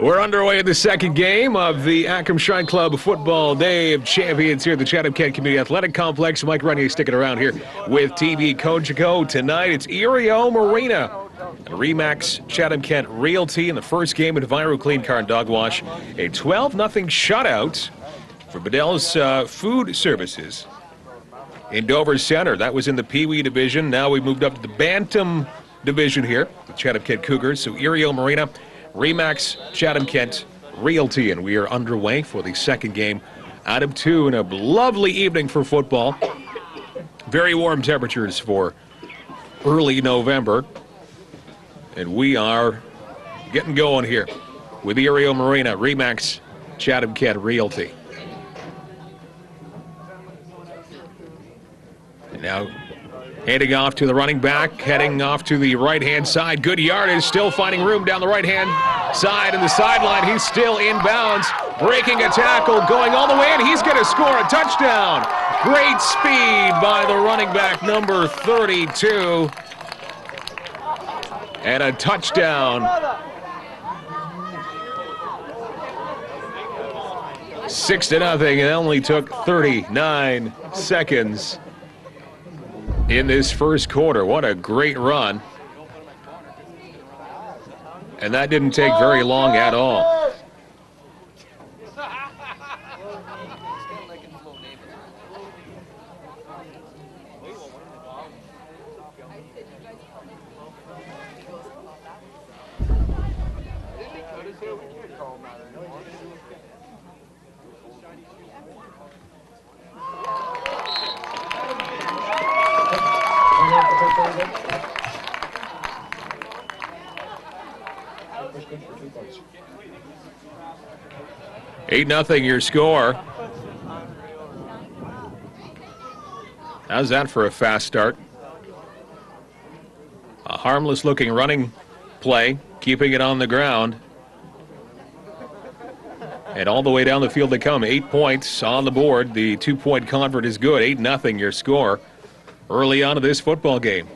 We're underway in the second game of the Acrom Shrine Club Football Day of Champions here at the Chatham-Kent Community Athletic Complex. Mike Runny sticking around here with TV Cogeco. Tonight it's Erieau Marina and Remax Chatham-Kent Realty in the first game at Erieau Clean Car and Dog Wash. A 12-0 shutout for Bedell's Food Services in Dover Center. That was in the Pee Wee division. Now we moved up to the Bantam division here, the Chatham-Kent Cougars. So Erieau Marina, Remax Chatham-Kent Realty, and we are underway for the second game out of two in a lovely evening for football. Very warm temperatures for early November, and we are getting going here with Erieau Marina, Remax Chatham-Kent Realty. And now handing off to the running back, heading off to the right-hand side. Good yardage, still finding room down the right-hand side in the sideline. He's still inbounds, breaking a tackle, going all the way in. He's going to score a touchdown. Great speed by the running back, number 32. And a touchdown. 6-0. It only took 39 seconds in this first quarter. What a great run. And that didn't take very long at all. Eight nothing your score. How's that for a fast start? A harmless looking running play, keeping it on the ground. And all the way down the field they come. 8 points on the board. The 2-point convert is good. 8-0 your score early on in this football game.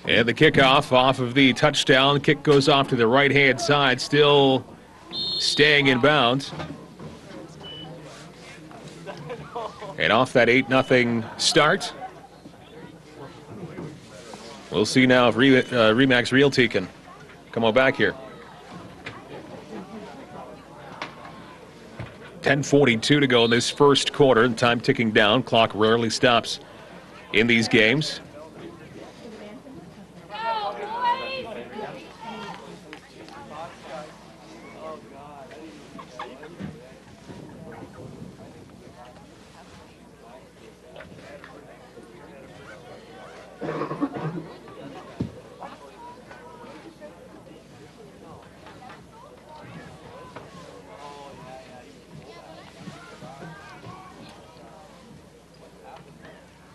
And the kickoff off of the touchdown. Kick goes off to the right-hand side, still staying in bounds. And off that 8-0 start, we'll see now if Remax Realty can come on back here. 10:42 to go in this first quarter. The time ticking down. Clock rarely stops in these games.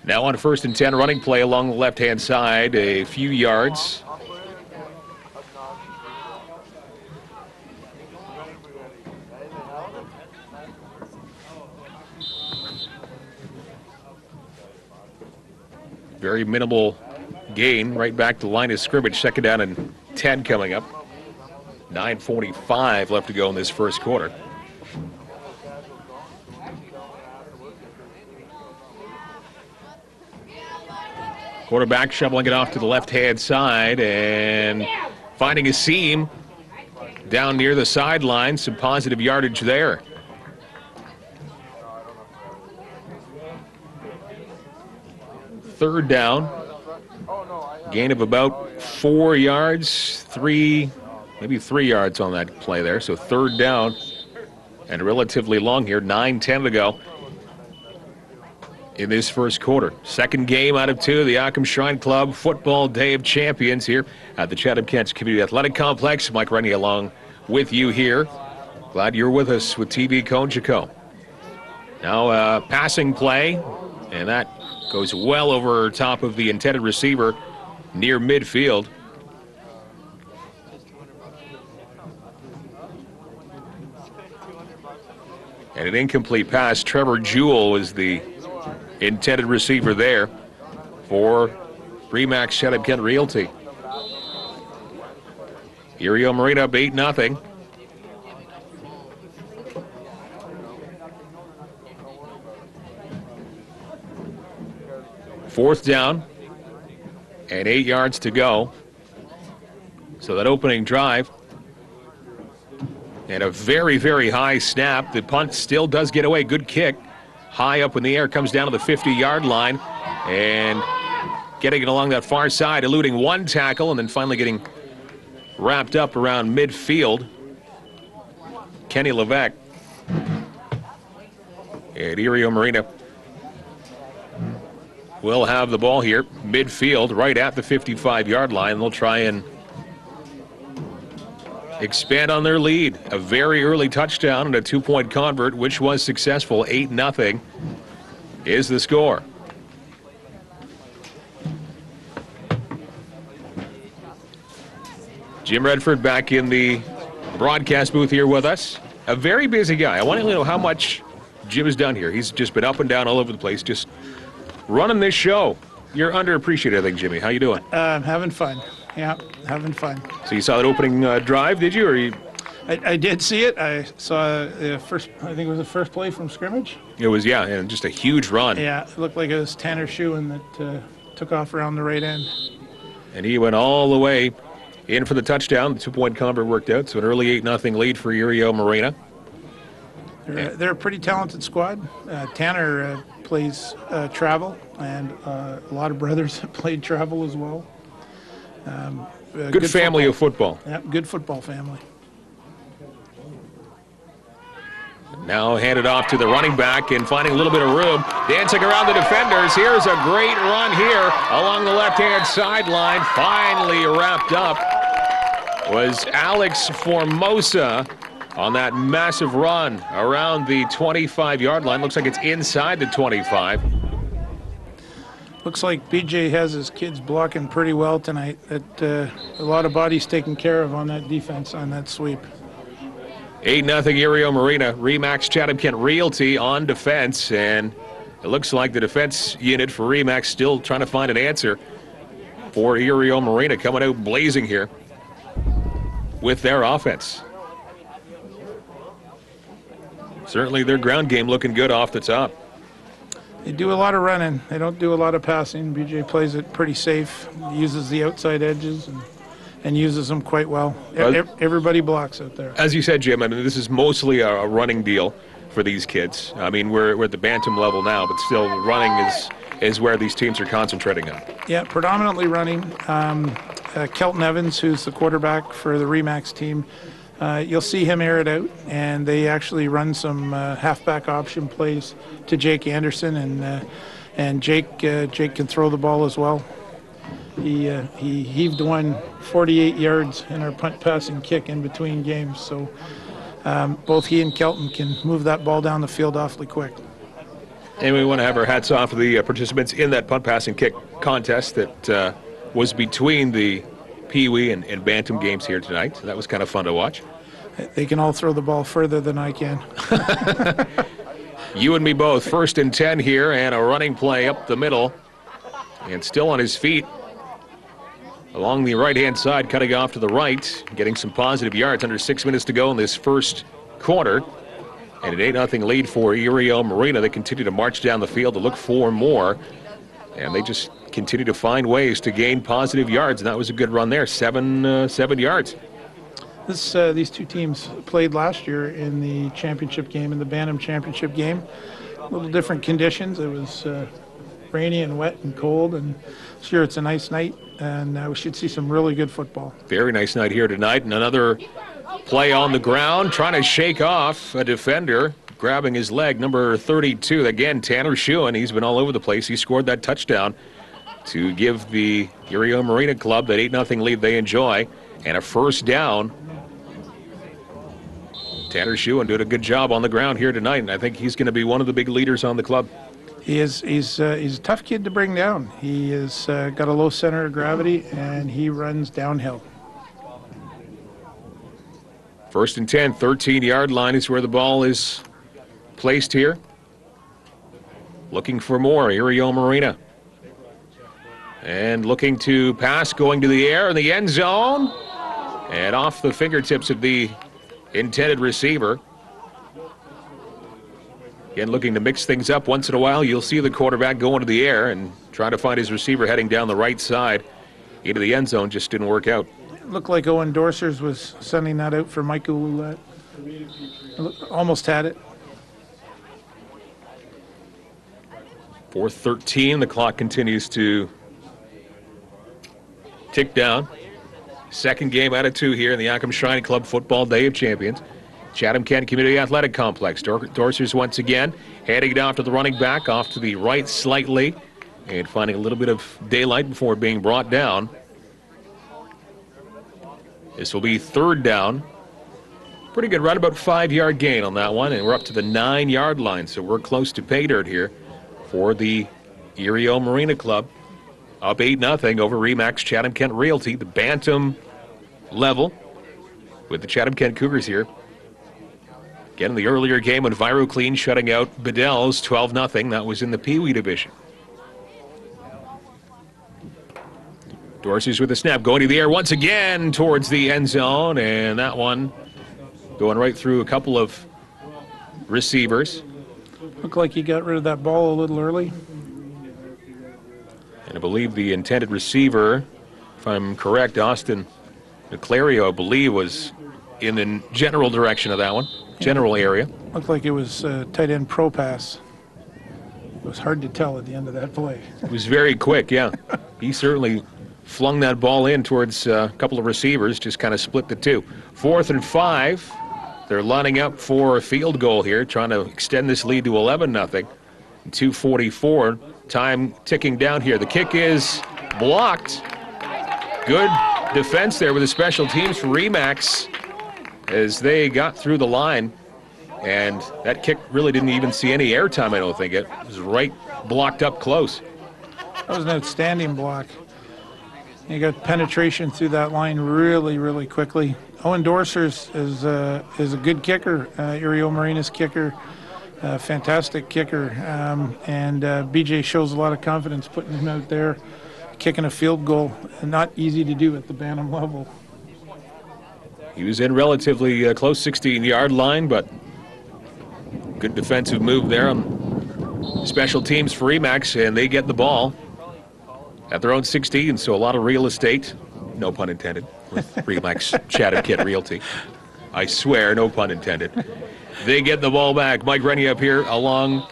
Now on 1st and 10, running play along the left-hand side, a few yards. Very minimal gain right back to the line of scrimmage. Second down and 10 coming up. 9:45 left to go in this first quarter. Quarterback shoveling it off to the left-hand side and finding a seam down near the sideline. Some positive yardage there. Third down. Gain of about 4 yards, maybe 3 yards on that play there. So third down and relatively long here. 9:10 to go in this first quarter. Second game out of 2, the Occam Shrine Club Football Day of Champions here at the Chatham-Kent Community Athletic Complex. Mike Rennie along with you here. Glad you're with us with TV Conchico. Now passing play, and that goes well over top of the intended receiver near midfield. And an incomplete pass. Trevor Jewell was the intended receiver there for Remax Chatham-Kent Realty. Erieau Marina up 8-0. Fourth down and 8 yards to go. So that opening drive. And a very, very high snap. The punt still does get away. Good kick. High up in the air, comes down to the 50-yard line. And getting it along that far side, eluding one tackle, and then finally getting wrapped up around midfield. Kenny Levesque at Erieau Marina will have the ball here, midfield, right at the 55-yard line. They'll try and expand on their lead. A very early touchdown and a two-point convert, which was successful. 8-0 is the score. Jim Redford back in the broadcast booth here with us. A very busy guy. I want to know how much Jim has done here. He's just been up and down all over the place, just running this show. You're underappreciated, I think, Jimmy. How you doing? Having fun. Yeah, having fun. So you saw that opening drive, did you? Or you? I did see it. I saw the first, I think it was the first play from scrimmage. It was, yeah, and just a huge run. Yeah, it looked like it was Tanner Schuin that took off around the right end. And he went all the way in for the touchdown. The two-point convert worked out, so an early 8-0 lead for Erieau Marina. They're a pretty talented squad. Tanner plays travel, and a lot of brothers have played travel as well. Good family of football. Yeah, good football family. Now handed off to the running back and finding a little bit of room. Dancing around the defenders. Here's a great run here along the left-hand sideline. Finally wrapped up was Alex Formosa on that massive run around the 25-yard line. Looks like it's inside the 25. Looks like BJ has his kids blocking pretty well tonight. That a lot of bodies taken care of on that defense, on that sweep. 8-0 Erieau Marina. Remax Chatham-Kent Realty on defense, and it looks like the defense unit for Remax still trying to find an answer for Erieau Marina, coming out blazing here with their offense. Certainly their ground game looking good off the top. They do a lot of running. They don't do a lot of passing. BJ plays it pretty safe. He uses the outside edges and uses them quite well. Everybody blocks out there. As you said, Jim, I mean, this is mostly a running deal for these kids. I mean, we're at the Bantam level now, but still running is where these teams are concentrating on. Yeah, predominantly running. Kelton Evans, who's the quarterback for the Remax team, you'll see him air it out, and they actually run some halfback option plays to Jake Anderson, and Jake can throw the ball as well. He heaved one 48 yards in our punt, pass, and kick in between games, so both he and Kelton can move that ball down the field awfully quick. And we want to have our hats off to the participants in that punt, pass, and kick contest that was between the Pee Wee and Bantam games here tonight. So that was kind of fun to watch. They can all throw the ball further than I can. You and me both. 1st and 10 here, and a running play up the middle. And still on his feet along the right-hand side, cutting off to the right, getting some positive yards. Under 6 minutes to go in this first quarter. And an 8-0 lead for Erieau Marina. They continue to march down the field to look for more. And they just continue to find ways to gain positive yards. And that was a good run there, 7 yards. These two teams played last year in the championship game, in the Bantam championship game. A little different conditions. It was rainy and wet and cold, and sure, it's a nice night, and we should see some really good football. Very nice night here tonight, and another play on the ground, trying to shake off a defender, grabbing his leg, number 32. Again, Tanner Schuen, he's been all over the place. He scored that touchdown to give the Erieau Marina club that 8-0 lead they enjoy, and a first down. Tanner Schuen did a good job on the ground here tonight, and I think he's going to be one of the big leaders on the club. He's a tough kid to bring down. He has got a low center of gravity, and he runs downhill. First and 10, 13-yard line is where the ball is placed here. Looking for more, Erieau Marina. And looking to pass, going to the air in the end zone. And off the fingertips of the intended receiver. Again, looking to mix things up once in a while. You'll see the quarterback going to the air and trying to find his receiver heading down the right side into the end zone. Just didn't work out. Looked like Owen Dorsers was sending that out for Michael Ouellette. Almost had it. 4:13. The clock continues to tick down. Second game out of 2 here in the Acom Shrine Club Football Day of Champions. Chatham-Kent Community Athletic Complex. Dorsers once again handing it off to the running back, off to the right slightly, and finding a little bit of daylight before being brought down. This will be third down. Pretty good run, about 5-yard gain on that one, and we're up to the 9-yard line, so we're close to pay dirt here for the Erieau Marina Club. Up 8-0 over Remax Chatham-Kent Realty, the Bantam level with the Chatham-Kent Cougars here. Again, in the earlier game when Viro Clean shutting out Bedell's 12-0. That was in the Pee Wee division. Dorsey's with the snap, going to the air once again towards the end zone, and that one going right through a couple of receivers. Looked like he got rid of that ball a little early. And I believe the intended receiver, if I'm correct, Austin McClario, I believe, was in the general direction of that one, general area. Looked like it was tight end pro pass. It was hard to tell at the end of that play. It was very quick, yeah. He certainly flung that ball in towards a couple of receivers, just kind of split the two. 4th and 5. They're lining up for a field goal here, trying to extend this lead to 11-0. 2:44, time ticking down here. The kick is blocked. Good defense there with the special teams for Remax as they got through the line. And that kick really didn't even see any airtime, I don't think. It was right blocked up close. That was an outstanding block. You got penetration through that line really, really quickly. Owen Dorsers is a good kicker, Erieau Marina's kicker, fantastic kicker, and BJ shows a lot of confidence putting him out there, kicking a field goal, and not easy to do at the Bantam level. He was in relatively close 16-yard line, but good defensive move there on special teams for Remax, and they get the ball at their own 16, so a lot of real estate, no pun intended, with Remax Chatham-Kent Realty. I swear, no pun intended. They get the ball back. Mike Rennie up here along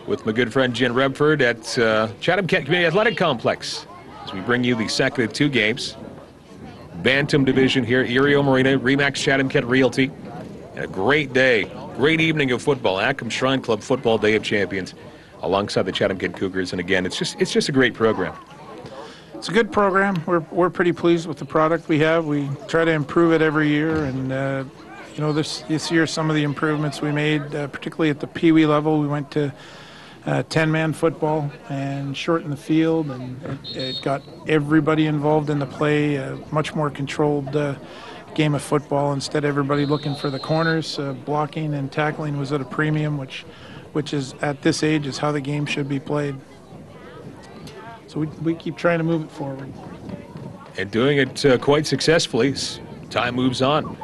with my good friend Jen Redford at Chatham-Kent Community Athletic Complex as we bring you the second of 2 games. Bantam division here, Erieau Marina, Remax Chatham-Kent Realty. And a great day, great evening of football, Acom Shrine Club Football Day of Champions alongside the Chatham-Kent Cougars. And again, it's just a great program. It's a good program. We're pretty pleased with the product we have. We try to improve it every year, and you know, this year some of the improvements we made, particularly at the Pee Wee level, we went to 10-man football and shortened the field, and it got everybody involved in the play. A much more controlled game of football. Instead, everybody looking for the corners. Blocking and tackling was at a premium, which is at this age is how the game should be played. So we keep trying to move it forward. and doing it quite successfully as time moves on.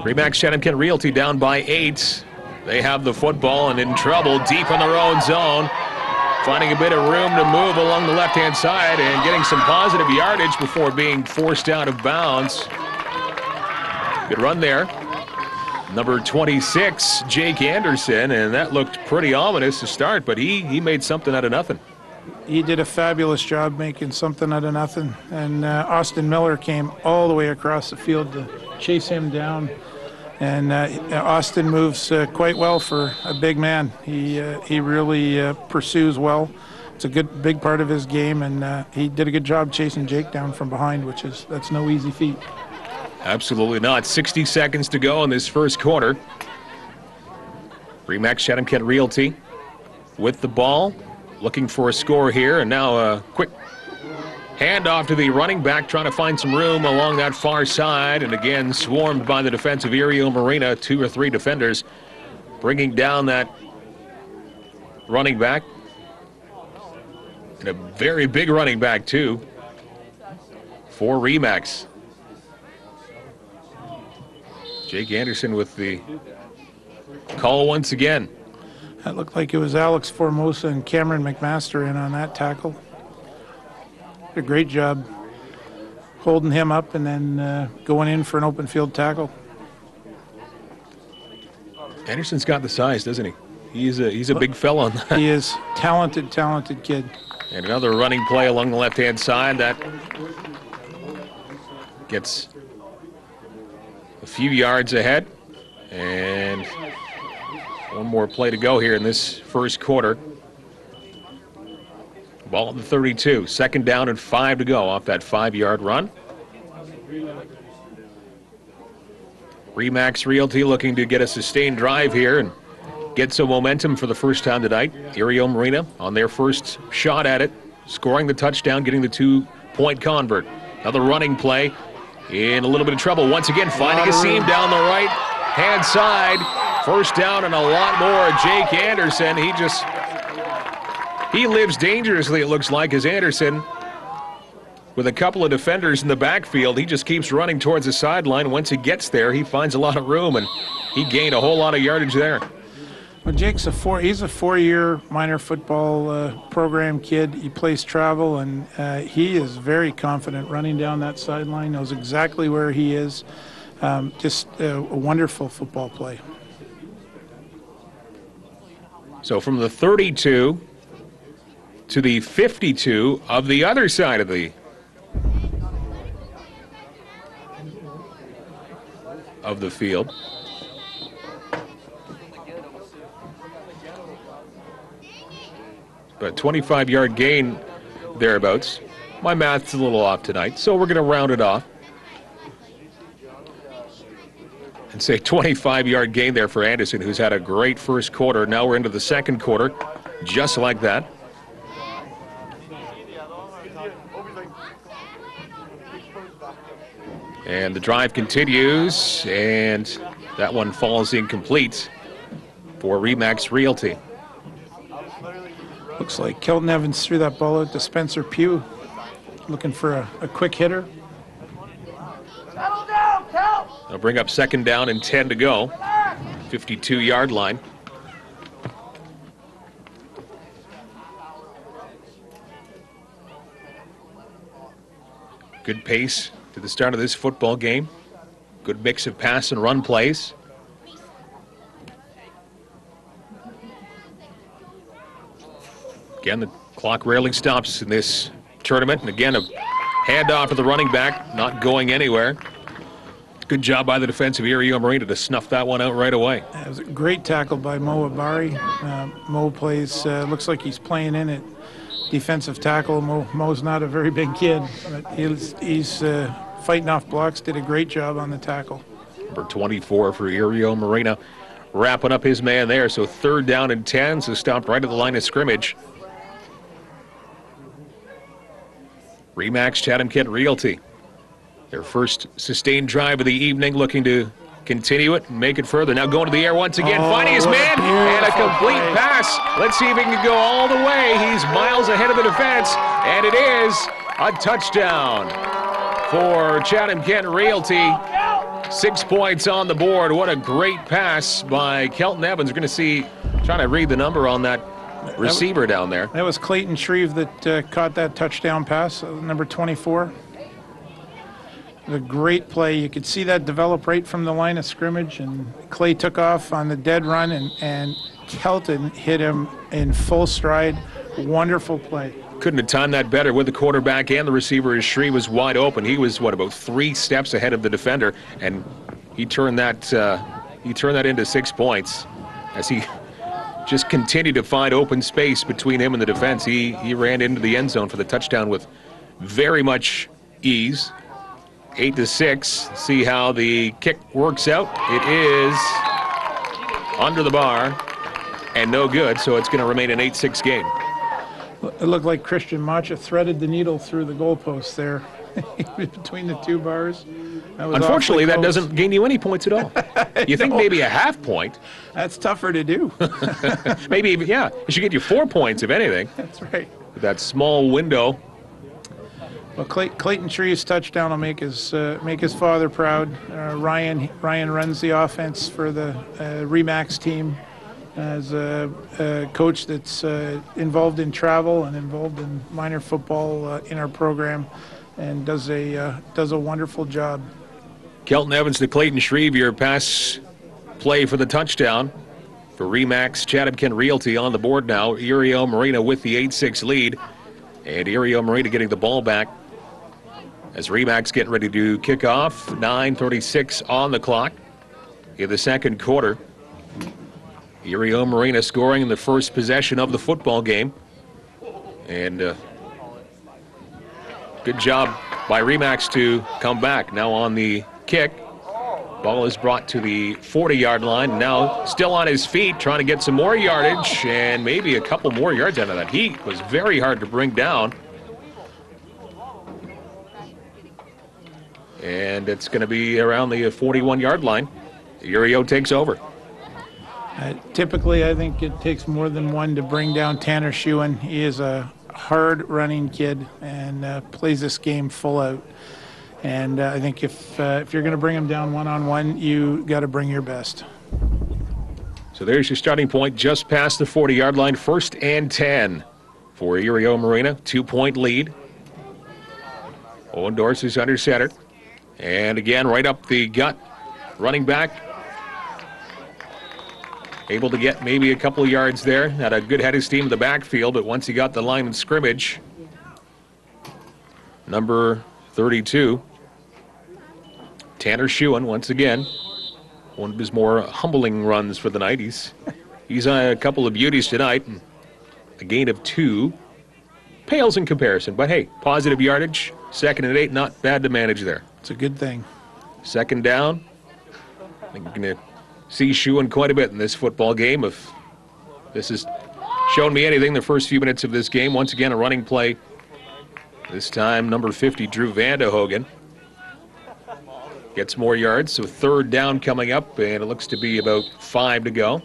Remax Chatham-Kent Realty down by 8. They have the football and in trouble deep in their own zone. Finding a bit of room to move along the left-hand side and getting some positive yardage before being forced out of bounds. Good run there. Number 26, Jake Anderson, and that looked pretty ominous to start, but he made something out of nothing. He did a fabulous job making something out of nothing, and Austin Miller came all the way across the field to chase him down. And Austin moves quite well for a big man. He really pursues well. It's a big part of his game, and he did a good job chasing Jake down from behind, that's no easy feat. Absolutely not. 60 seconds to go in this first quarter. Remax Chatham-Kent Realty with the ball, looking for a score here, and now a quick handoff to the running back, trying to find some room along that far side, and again swarmed by the defensive Erieau Marina. 2 or 3 defenders bringing down that running back. And a very big running back, too, for Remax. Jake Anderson with the call once again. That looked like it was Alex Formosa and Cameron McMaster in on that tackle. Did a great job holding him up and then going in for an open field tackle. Anderson's got the size, doesn't he? He's a big fella on that. He is talented kid. And another running play along the left-hand side that gets a few yards ahead. And one more play to go here in this first quarter. Ball at the 32. 2nd down and 5 to go off that 5-yard run. Remax Realty looking to get a sustained drive here and get some momentum for the first time tonight. Erieau Marina on their first shot at it, scoring the touchdown, getting the 2-point convert. Another running play in a little bit of trouble. Once again, finding a seam down the right-hand side. First down and a lot more. Jake Anderson, he lives dangerously, it looks like, as Anderson, with a couple of defenders in the backfield, he just keeps running towards the sideline. Once he gets there, he finds a lot of room, and he gained a whole lot of yardage there. Well, Jake's he's a 4-year minor football program kid. He plays travel, and he is very confident running down that sideline, knows exactly where he is. Just a wonderful football play. So from the 32 to the 52 of the other side of the field. A 25-yard gain thereabouts. My math's a little off tonight, so we're going to round it off and say 25-yard gain there for Anderson, who's had a great first quarter. Now we're into the second quarter, just like that. And the drive continues, and that one falls incomplete for Remax Realty. Looks like Kelton Evans threw that ball out to Spencer Pugh, looking for a quick hitter. They'll bring up 2nd down and 10 to go. 52-yard line. Good pace to the start of this football game. Good mix of pass and run plays. Again, the clock rarely stops in this tournament. And again, a handoff to the running back, not going anywhere. Good job by the defensive Erieau Marina to snuff that one out right away. It was a great tackle by Mo Abari. Mo plays, looks like he's playing in at defensive tackle. Mo's not a very big kid, but he's fighting off blocks, did a great job on the tackle. Number 24 for Erieau Marina, wrapping up his man there. So 3rd down and 10, so stopped right at the line of scrimmage. Remax Chatham-Kent Realty, their first sustained drive of the evening, looking to continue it and make it further. Now going to the air once again, finding his man, and a complete pass. Let's see if he can go all the way. He's miles ahead of the defense, and it is A touchdown for Chatham-Kent Realty. 6 points on the board. What a great pass by Kelton Evans. We're going to see, trying to read the number on that receiver down there. That was Clayton Shreve that caught that touchdown pass, number 24. A great play. You could see that develop right from the line of scrimmage, and Clay took off on the dead run, and Kelton hit him in full stride. Wonderful play. Couldn't have timed that better with the quarterback and the receiver as Shreve was wide open. He was, what, about 3 steps ahead of the defender, and he turned that into 6 points as he just continued to find open space between him and the defense. He ran into the end zone for the touchdown with very much ease. 8-6. See how the kick works out. It is under the bar and no good, so it's going to remain an 8-6 game. It looked like Christian Macha threaded the needle through the goalpost there between the 2 bars. Unfortunately, that doesn't gain you any points at all. You think maybe a half point. That's tougher to do. Maybe even, yeah, it should get you 4 points, if anything. That's right. With that small window. Well, Clayton Shreve's touchdown will make his father proud. Ryan runs the offense for the Remax team as a coach that's involved in travel and involved in minor football in our program, and does a wonderful job. Kelton Evans to Clayton Shreve, your pass play for the touchdown for Remax Chatham-Kent Realty on the board now. Erieau Marina with the 8-6 lead, and Erieau Marina getting the ball back as Remax getting ready to kick off. 9:36 on the clock in the second quarter. Erieau Marina scoring in the first possession of the football game. And good job by Remax to come back. Now on the kick. Ball is brought to the 40-yard line. Now still on his feet, trying to get some more yardage and maybe a couple more yards out of that. He was very hard to bring down. And it's going to be around the 41-yard line. Erieau takes over. Typically, I think it takes more than one to bring down Tanner Shewan. He is a hard-running kid and plays this game full out. And I think if you're going to bring him down one-on-one, you got to bring your best. So there's your starting point, just past the 40-yard line. 1st and 10 for Erieau Marina. 2-point lead. Owen Dorsey's under center. And again, right up the gut, running back. Able to get maybe a couple of yards there. Had a good head of steam in the backfield, but once he got the line of scrimmage, number 32, Tanner Shewan, once again, one of his more humbling runs for the night. He's a couple of beauties tonight. A gain of 2. Pales in comparison, but hey, positive yardage. 2nd and 8, not bad to manage there. It's a good thing. 2nd down. I think we're going to see Shewan quite a bit in this football game. If this has shown me anything, the first few minutes of this game, once again a running play. This time number 50, Drew Vandehogen, gets more yards. So 3rd down coming up, and it looks to be about 5 to go.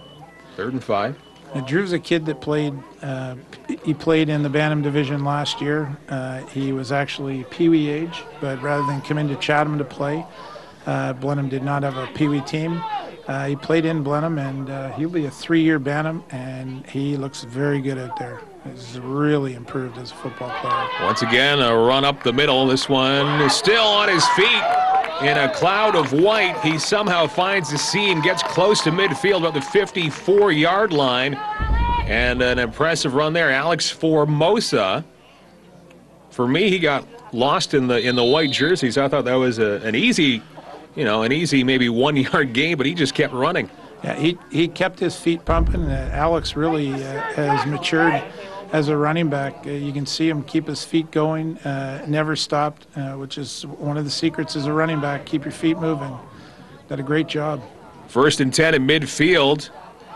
3rd and 5. Now, Drew's a kid that played. He played in the Bantam division last year. He was actually Pee-wee age, but rather than come into Chatham to play, Blenheim did not have a Pee-wee team. He played in Blenheim, and he'll be a 3-year Bantam, and he looks very good out there. He's really improved as a football player. Once again, a run up the middle. This one is still on his feet in a cloud of white. He somehow finds the seam, gets close to midfield at the 54-yard line, and an impressive run there. Alex Formosa. For me, he got lost in the white jerseys. I thought that was an easy maybe 1-yard gain, but he just kept running. Yeah, he kept his feet pumping. Alex really has matured as a running back. You can see him keep his feet going, never stopped, which is one of the secrets as a running back. Keep your feet moving. Did a great job. 1st and 10 in midfield.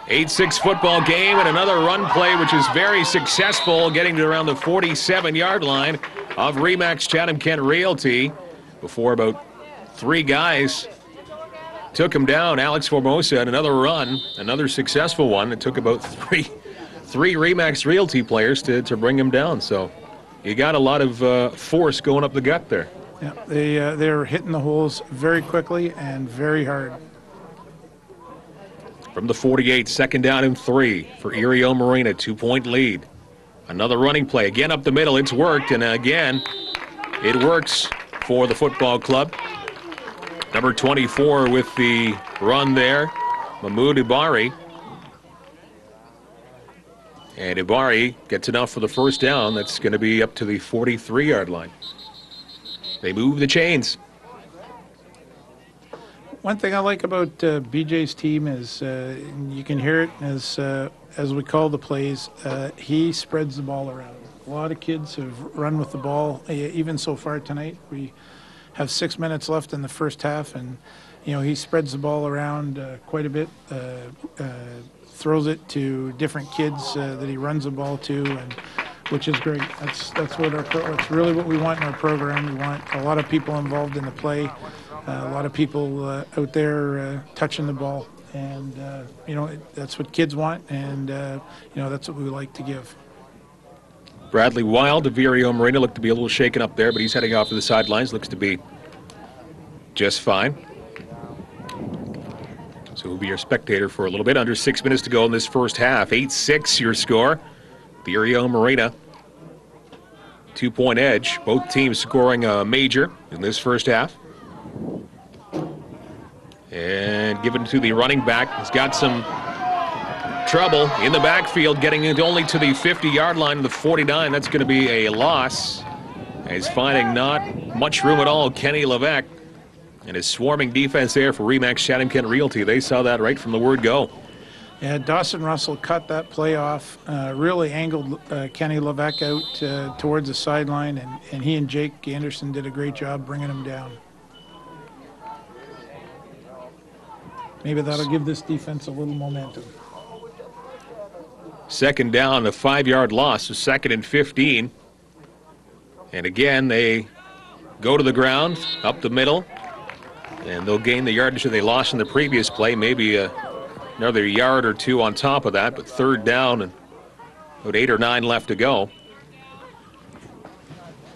8-6 football game, and another run play which is very successful, getting to around the 47-yard line of Remax Chatham-Kent Realty before about 3 guys took him down. Alex Formosa had another run, another successful one. It took about three Remax Realty players to bring him down. So you got a lot of force going up the gut there. Yeah, they're hitting the holes very quickly and very hard. From the 48, second down and 3 for Erieau Marina, 2-point lead. Another running play, again up the middle, it's worked, and again, it works for the football club. Number 24 with the run there, Mahmoud Ibari. And Ibari gets enough for the first down. That's going to be up to the 43-yard line. They move the chains. One thing I like about BJ's team is you can hear it as we call the plays. He spreads the ball around. A lot of kids have run with the ball. Even so far tonight, we have 6 minutes left in the first half, and he spreads the ball around quite a bit. Throws it to different kids that he runs the ball to, and which is great. That's really what we want in our program. We want a lot of people involved in the play, a lot of people out there touching the ball, and that's what kids want, and that's what we like to give. Bradley Wild of Erieau Marina looked to be a little shaken up there, but he's heading off to the sidelines. Looks to be just fine. So we'll be your spectator for a little bit. Under 6 minutes to go in this first half. 8-6 your score. The Erieau Marina 2-point edge. Both teams scoring a major in this first half. And given to the running back. He's got some trouble in the backfield, getting it only to the 50-yard line of the 49. That's going to be a loss. He's finding not much room at all. Kenny Levesque and his swarming defense there for Remax Chatham-Kent Realty. They saw that right from the word go. Yeah, Dawson Russell cut that play off, really angled Kenny Levesque out towards the sideline, and he and Jake Anderson did a great job bringing him down. Maybe that'll give this defense a little momentum. Second down, a 5-yard loss, so 2nd and 15. And again, they go to the ground, up the middle, and they'll gain the yardage that they lost in the previous play, maybe another yard or two on top of that, but third down and about 8 or 9 left to go.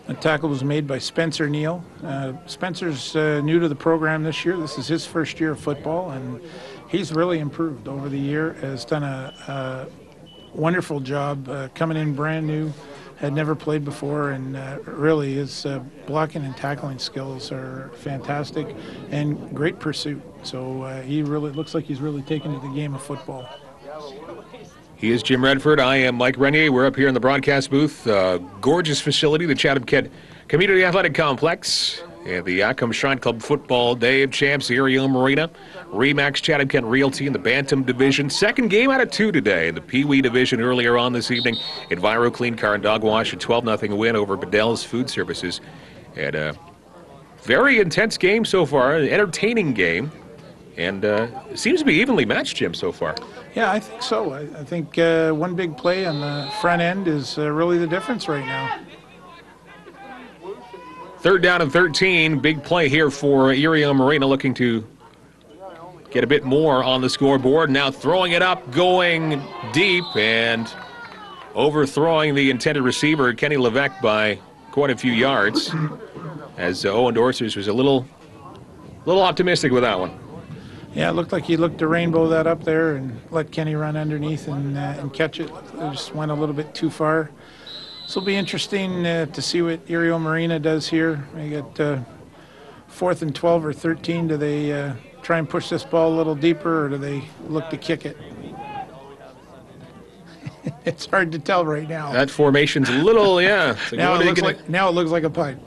The tackle was made by Spencer Neal. Spencer's new to the program this year. This is his first year of football, and he's really improved over the year, has done a wonderful job coming in brand new, had never played before, and really his blocking and tackling skills are fantastic and great pursuit. So he really looks like he's really taken to the game of football. He is Jim Redford. I am Mike Renier. We're up here in the broadcast booth. Gorgeous facility, the Chatham-Kent Community Athletic Complex. And the Acom Shrine Club Football Day of Champs, Erieau Marina, Remax Chatham-Kent Realty in the Bantam Division. Second game out of 2 today in the Pee Wee Division earlier on this evening. Enviro Clean Car and Dog Wash, a 12-0 win over Bedell's Food Services. And a very intense game so far, an entertaining game. And it seems to be evenly matched, Jim, so far. Yeah, I think so. I think one big play on the front end is really the difference right now. Third down and 13. Big play here for Erieau Marina, looking to get a bit more on the scoreboard. Now throwing it up, going deep, and overthrowing the intended receiver, Kenny Levesque, by quite a few yards. As Owen Dorsers was a little optimistic with that one. Yeah, it looked like he looked to rainbow that up there and let Kenny run underneath and catch it. It just went a little bit too far. This will be interesting to see what Erieau Marina does here. They got 4th and 12 or 13. Do they try and push this ball a little deeper, or do they look to kick it? It's hard to tell right now. That formation's a little, yeah. Now it looks like a punt.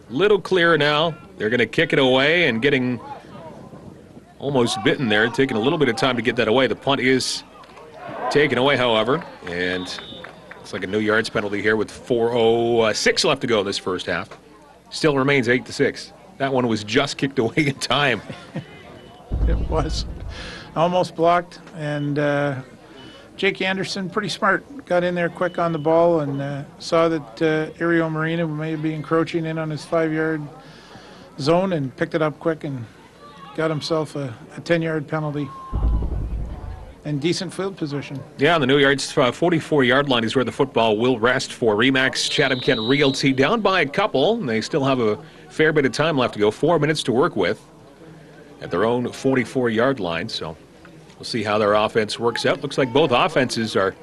Little clearer now. They're going to kick it away, and getting almost bitten there, taking a little bit of time to get that away. The punt is taken away, however, and it's like a no yards penalty here with 4:06 left to go in this first half. Still remains 8-6. That one was just kicked away in time. It was almost blocked, and Jake Anderson, pretty smart, got in there quick on the ball and saw that Erieau Marina may be encroaching in on his 5-yard zone and picked it up quick and got himself a 10-yard penalty. and decent field position. Yeah, on the new yards, 44-yard line is where the football will rest for Remax Chatham-Kent Realty. Down by a couple, and they still have a fair bit of time left to go. 4 minutes to work with at their own 44-yard line. So we'll see how their offense works out. Looks like both offenses are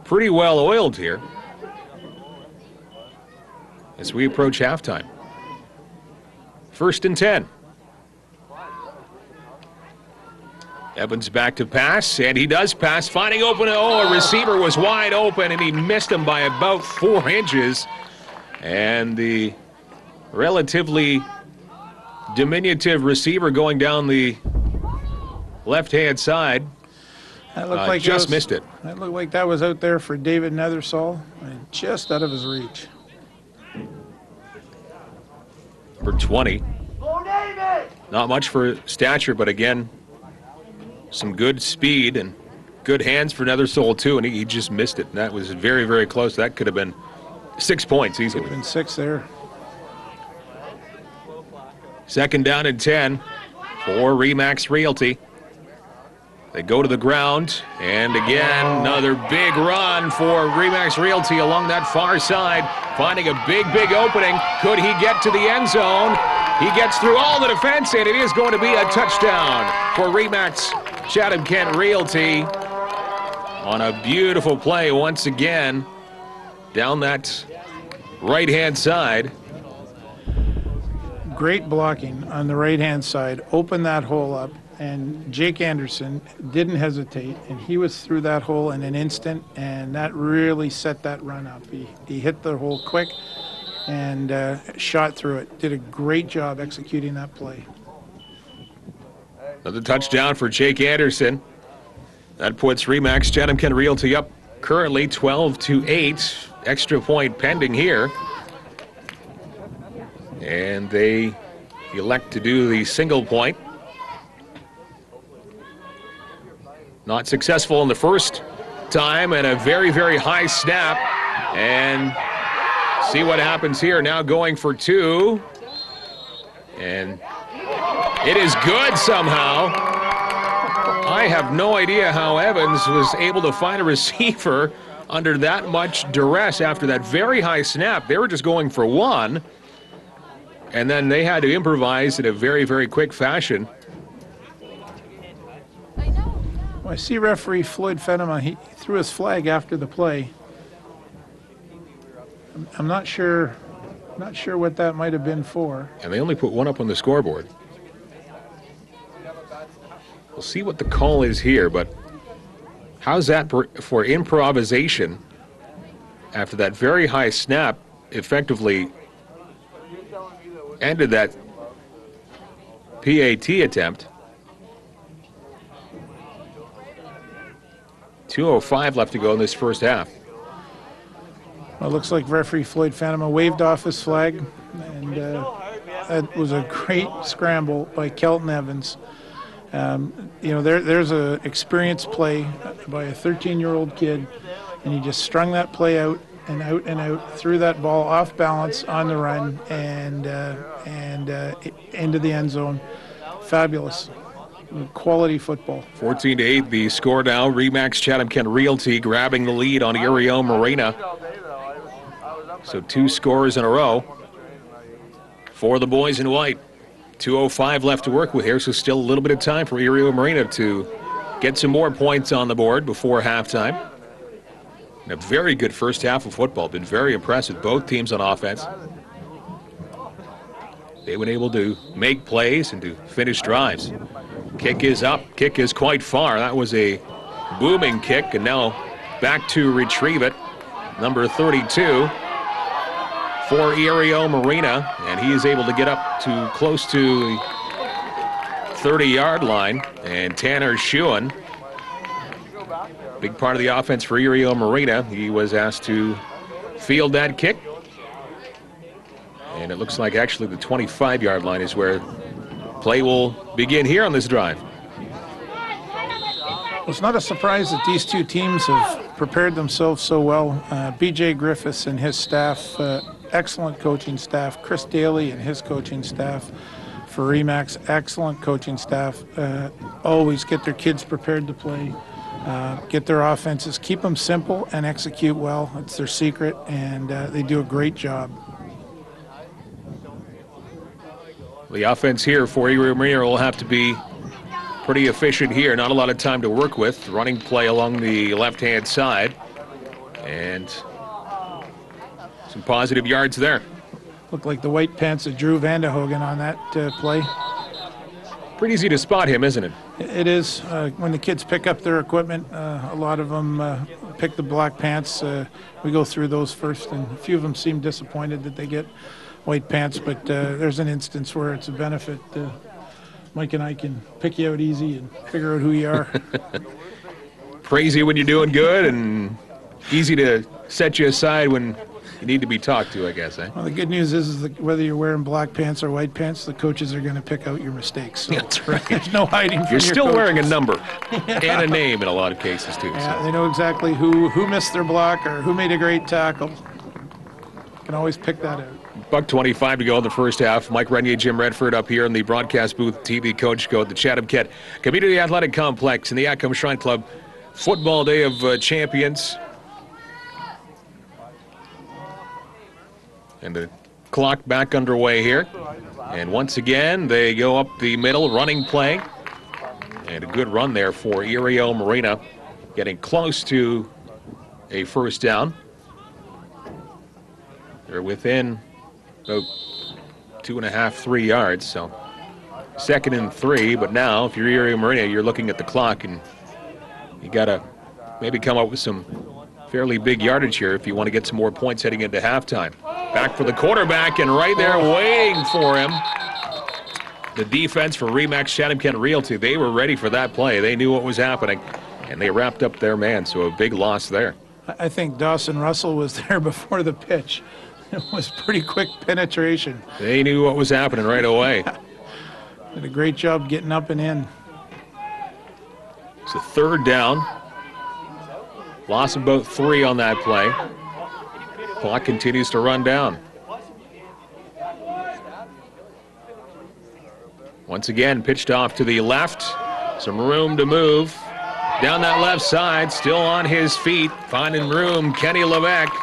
pretty well oiled here as we approach halftime. 1st and 10. Evans back to pass, and he does pass, finding open. Oh, a receiver was wide open, and he missed him by about 4 inches. And the relatively diminutive receiver going down the left-hand side That looked like just missed it. That looked like that was out there for David Nethersall, and just out of his reach. For 20. Not much for stature, but again, some good speed and good hands for Nethersall too, and he just missed it. And that was very, very close. That could have been 6 points easily. Could have been 6 there. 2nd down and 10 for Remax Realty. They go to the ground, and again, another big run for Remax Realty along that far side, finding a big, big opening. Could he get to the end zone? He gets through all the defense, and it is going to be a touchdown for Remax Chatham-Kent Realty on a beautiful play once again down that right-hand side. Great blocking on the right-hand side. Opened that hole up, and Jake Anderson didn't hesitate, and he was through that hole in an instant, and that really set that run up. He hit the hole quick and shot through it. Did a great job executing that play. Another touchdown for Jake Anderson. That puts Remax Chatham-Kent Realty up currently 12-8. Extra point pending here. And they elect to do the single point. Not successful in the first time, and a very, very high snap. And see what happens here. Now going for 2. And it is good somehow. I have no idea how Evans was able to find a receiver under that much duress after that very high snap. They were just going for 1, and then they had to improvise in a very, very quick fashion. Well, I see referee Floyd Fenema. He threw his flag after the play. I'm not sure what that might have been for. And they only put 1 up on the scoreboard. We'll see what the call is here, but how's that for improvisation after that very high snap effectively ended that PAT attempt? 2:05 left to go in this first half. Well, it looks like referee Floyd Fenema waved off his flag, and that was a great scramble by Kelton Evans. You know, there's a experienced play by a 13-year-old kid, and he just strung that play out and out and out, threw that ball off balance on the run, and into the end zone. Fabulous. Quality football. 14-8 the score now. Remax Chatham-Kent Realty grabbing the lead on Erieau Marina. So 2 scores in a row for the boys in white. 2:05 left to work with here, so still a little bit of time for Erieau Marina to get some more points on the board before halftime. And a very good first half of football. Been very impressive, both teams on offense. They've been able to make plays and to finish drives. Kick is up, kick is quite far. That was a booming kick, and now back to retrieve it. Number 32 for Erieau Marina, and he is able to get up to close to the 30-yard line. And Tanner Shewan, big part of the offense for Erieau Marina, he was asked to field that kick. And it looks like actually the 25-yard line is where play will begin here on this drive. Well, it's not a surprise that these two teams have prepared themselves so well. B.J. Griffiths and his staff, excellent coaching staff. Chris Daly and his coaching staff for Remax. Excellent coaching staff. Always get their kids prepared to play. Get their offenses, keep them simple and execute well. It's their secret, and they do a great job. The offense here for Erieau Marina will have to be pretty efficient here. Not a lot of time to work with. Running play along the left-hand side. And some positive yards there. Looked like the white pants of Drew Vanderhogen on that play. Pretty easy to spot him, isn't it? It is. When the kids pick up their equipment, a lot of them pick the black pants. We go through those first, and a few of them seem disappointed that they get white pants, but there's an instance where it's a benefit. Mike and I can pick you out easy and figure out who you are. Praise you when you're doing good, and easy to set you aside when you need to be talked to, I guess, eh? Well, the good news is that whether you're wearing black pants or white pants, the coaches are going to pick out your mistakes. So that's right. There's no hiding from You're still coaches. Wearing a number and a name in a lot of cases, too. Yeah, so. they know exactly who missed their block or who made a great tackle. You can always pick that out. $1:25 to go in the first half. Mike Renier, Jim Redford up here in the broadcast booth. TV coach go at the Chatham-Kent Community Athletic Complex in the Acom Shrine Club Football Day of Champions. And the clock back underway here. And once again, they go up the middle, running play. And a good run there for Erieau Marina, getting close to a first down. They're within about 2.5, 3 yards, so 2nd and 3. But now, if you're Erieau Marina, you're looking at the clock, and you got to maybe come up with some fairly big yardage here if you want to get some more points heading into halftime. Back for the quarterback, and right there waiting for him. The defense for Remax Chatham-Kent Realty, they were ready for that play. They knew what was happening, and they wrapped up their man, so a big loss there. I think Dawson Russell was there before the pitch. It was pretty quick penetration. They knew what was happening right away. Did a great job getting up and in. It's a 3rd down. Loss of about 3 on that play. Clock continues to run down. Once again, pitched off to the left. Some room to move. Down that left side, still on his feet, finding room. Kenny Levesque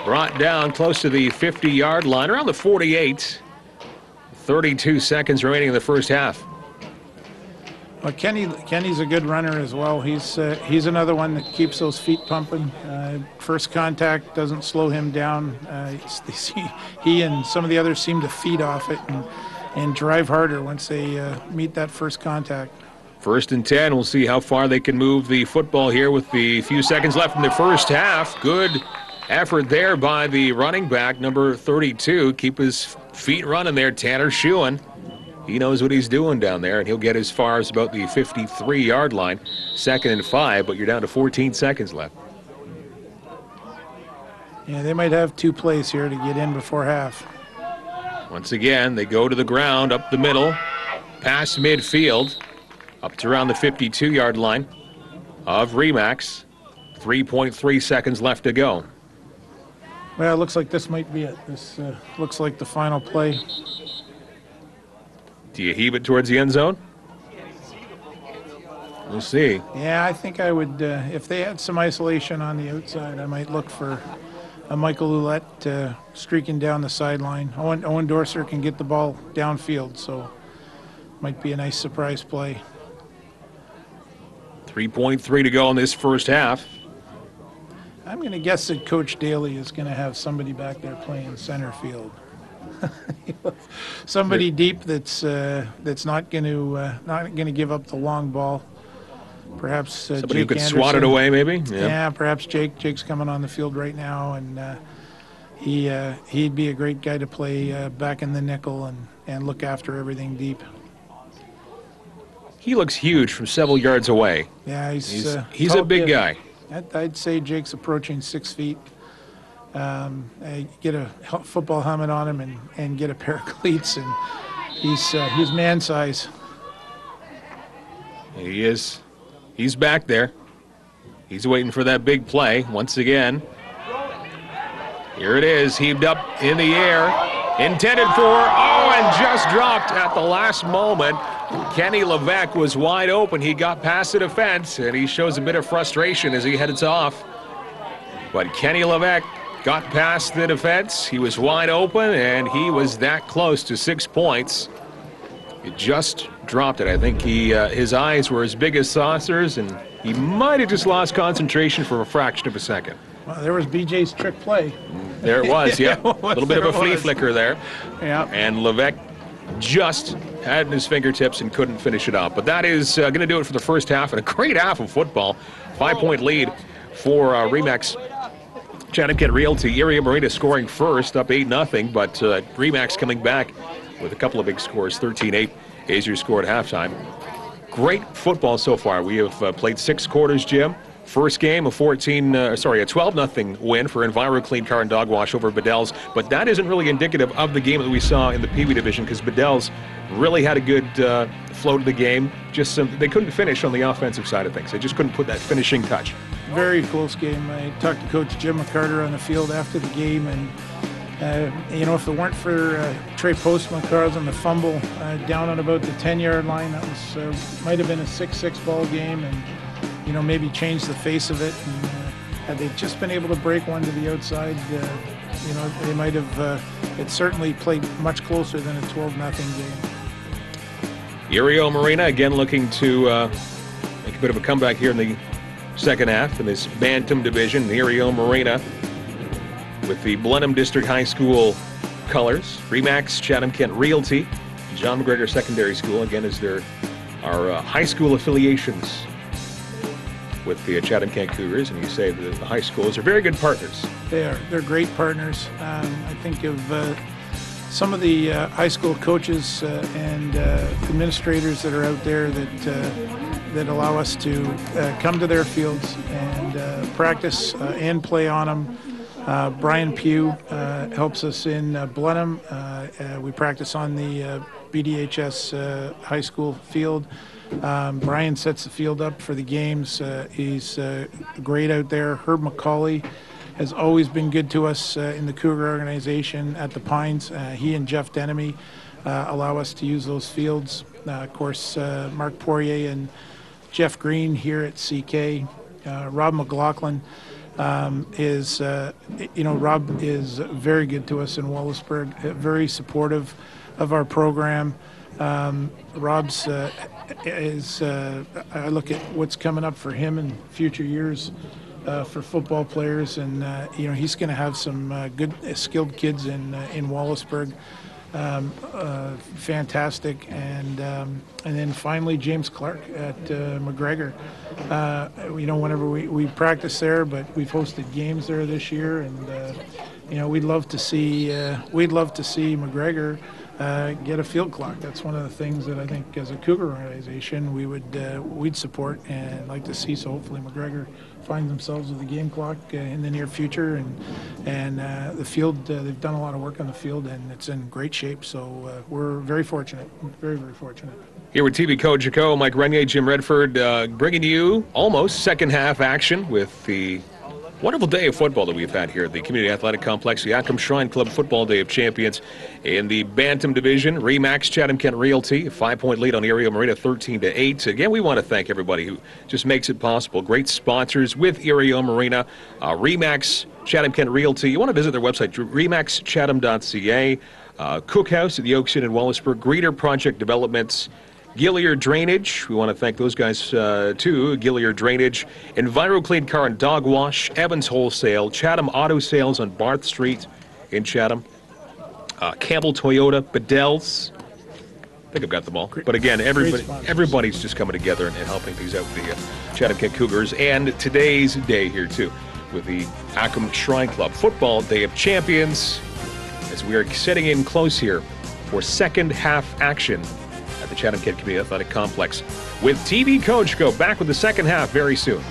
brought down close to the 50-yard line, around the 48. 32 seconds remaining in the first half. Well, Kenny's a good runner as well. He's another one that keeps those feet pumping. First contact doesn't slow him down. He and some of the others seem to feed off it and drive harder once they meet that first contact. 1st and 10. We'll see how far they can move the football here with the few seconds left in the first half. Good effort there by the running back, number 32. Keep his feet running there, Tanner Schuen. He knows what he's doing down there, and he'll get as far as about the 53-yard line. 2nd and 5, but you're down to 14 seconds left. Yeah, they might have 2 plays here to get in before half. Once again, they go to the ground, up the middle, past midfield, up to around the 52-yard line of Remax. 3.3 seconds left to go. Well, it looks like this might be it. This looks like the final play. Do you heave it towards the end zone? We'll see. Yeah, I think I would, if they had some isolation on the outside, I might look for a Michael Ouellette streaking down the sideline. Owen Dorser can get the ball downfield, so might be a nice surprise play. 3.3 to go in this first half. I'm going to guess that Coach Daly is going to have somebody back there playing center field. Somebody deep that's not going to give up the long ball. Perhaps somebody Jake who could Anderson. swat it away, maybe. Yeah, perhaps Jake's coming on the field right now, and he'd be a great guy to play back in the nickel and look after everything deep. He looks huge from several yards away. Yeah, he's a big guy. I'd say Jake's approaching 6 feet. Get a football helmet on him and get a pair of cleats, and he's man size. He is. He's back there. He's waiting for that big play once again. Here it is, heaved up in the air. Intended for, and just dropped at the last moment. Kenny Levesque was wide open. He got past the defense, and he shows a bit of frustration as he heads off. But Kenny Levesque got past the defense. He was wide open, and he was that close to 6 points. He just dropped it. I think his eyes were as big as saucers, and he might have just lost concentration for a fraction of a second. Well, there was BJ's trick play. There it was, yeah. A little bit of a flea flicker there. Yeah. And Levesque just had it in his fingertips and couldn't finish it up. But that is going to do it for the first half, and a great half of football. 5-point lead for Remax Chatham-Kent Realty. Erieau Marina scoring first, up 8-0, but Remax coming back with a couple of big scores. 13-8 is your score at halftime. Great football so far. We have played 6 quarters, Jim. First game, a 12-0 win for Enviro Clean Car and Dog Wash over Bedell's, but that isn't really indicative of the game that we saw in the Pee Wee division, because Bedell's really had a good flow to the game. Just they couldn't finish on the offensive side of things. They just couldn't put that finishing touch. Very close game. I talked to Coach Jim McCarter on the field after the game, and if it weren't for Trey Postman-Carls on the fumble down on about the 10-yard line, that was might have been a 6-6 ball game, and maybe change the face of it. And had they just been able to break one to the outside, they might have, it certainly played much closer than a 12-0 game. Erieau Marina again looking to make a bit of a comeback here in the second half in this Bantam division. Erieau Marina with the Blenheim District High School colors. Remax Chatham-Kent Realty, John McGregor Secondary School, again, is our high school affiliations with the Chatham-Kent Cougars, and you say that the high schools are very good partners. They are. They're great partners. I think of some of the high school coaches and administrators that are out there that allow us to come to their fields and practice and play on them. Brian Pugh helps us in Blenheim. We practice on the BDHS high school field. Brian sets the field up for the games. He's great out there. Herb McCauley has always been good to us in the Cougar organization at the Pines. He and Jeff Denemy allow us to use those fields. Of course, Mark Poirier and Jeff Green here at CK. Rob McLaughlin Rob is very good to us in Wallaceburg, very supportive of our program. Rob's I look at what's coming up for him in future years for football players, and he's going to have some good skilled kids in Wallaceburg. Fantastic. And then finally James Clark at McGregor. Whenever we practice there, but we've hosted games there this year, and we'd love to see McGregor get a field clock. That's one of the things that I think as a Cougar organization we'd support and like to see. So hopefully McGregor finds themselves with a game clock in the near future, and the field, they've done a lot of work on the field, and it's in great shape. So we're very fortunate, very, very fortunate. Here with TV Coach Jaco, Mike Renier, Jim Redford, bringing you almost second half action with the wonderful day of football that we've had here at the Community Athletic Complex, the Acom Shrine Club Football Day of Champions in the Bantam Division. Remax Chatham-Kent Realty, a 5-point lead on Erieau Marina, 13-8. Again, we want to thank everybody who just makes it possible. Great sponsors with Erieau Marina, Remax Chatham-Kent Realty. You want to visit their website, remaxchatham.ca. Cookhouse at the Oaks Inn in Wallaceburg, Greeter Project Developments, Gilliard Drainage, we want to thank those guys too. Gilliard Drainage, Enviro Clean Car and Dog Wash, Evans Wholesale, Chatham Auto Sales on Barth Street in Chatham, Campbell Toyota, Bedell's. I think I've got them all. But again, everybody's just coming together and helping things out with the Chatham-Kent Cougars. And today's day here too with the Acom Shrine Club Football Day of Champions as we are setting in close here for second half action at the Chatham-Kent Community Athletic Complex. With TV Coach Go back with the second half very soon.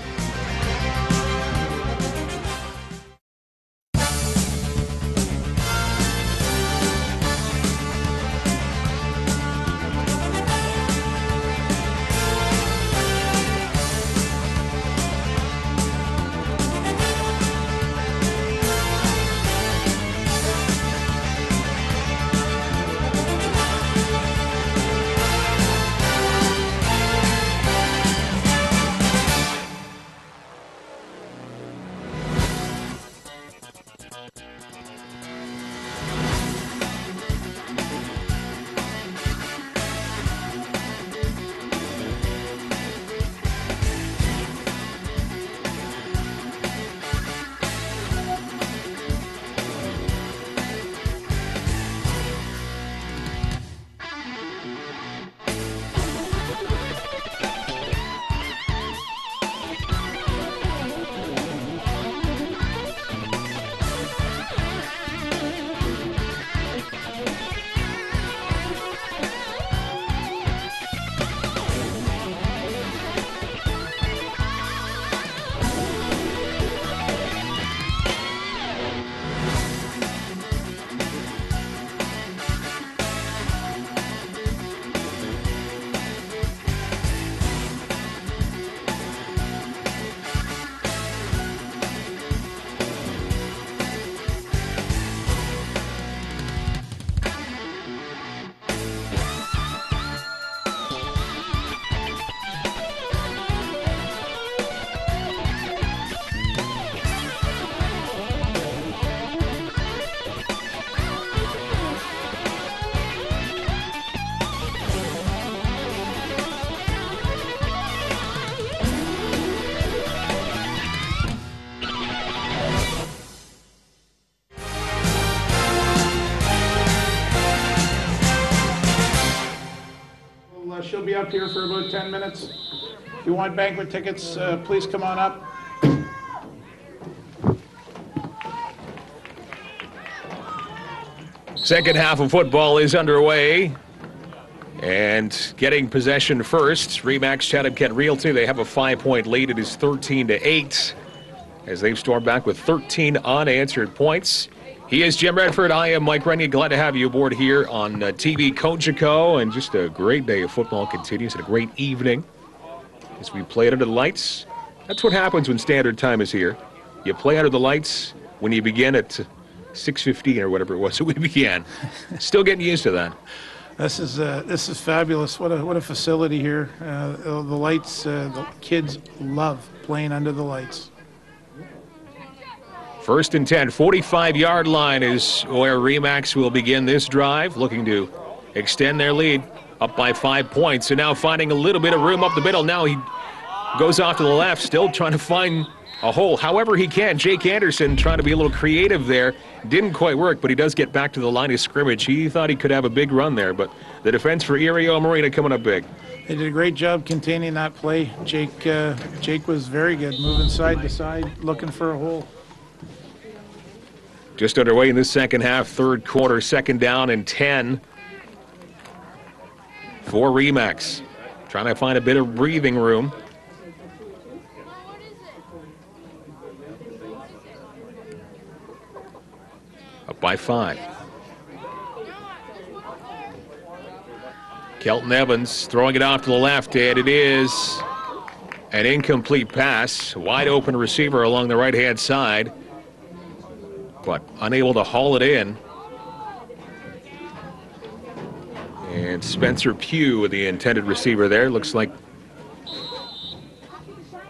will be up here for about 10 minutes. If you want banquet tickets, please come on up. Second half of football is underway. And getting possession first, Remax Chatham-Kent Realty. They have a 5-point lead. It is 13-8 as they've stormed back with 13 unanswered points. He is Jim Redford. I am Mike Rennie. Glad to have you aboard here on TV Cogeco. And just a great day of football continues and a great evening as we play under the lights. That's what happens when standard time is here. You play under the lights when you begin at 6:15 or whatever it was that we began. Still getting used to that. This is fabulous. What a facility here. The lights, the kids love playing under the lights. First and 10, 45-yard line is where Remax will begin this drive, looking to extend their lead up by 5 points. And now finding a little bit of room up the middle. Now he goes off to the left, still trying to find a hole however he can. Jake Anderson trying to be a little creative there. Didn't quite work, but he does get back to the line of scrimmage. He thought he could have a big run there, but the defense for Erieau Marina coming up big. They did a great job containing that play. Jake was very good, moving side to side, looking for a hole. Just underway in this second half, third quarter, second down and 10 for Remax. Trying to find a bit of breathing room. Up by 5. Kelton Evans throwing it off to the left, and it is an incomplete pass. Wide open receiver along the right-hand side, but unable to haul it in. And Spencer Pugh, the intended receiver there, looks like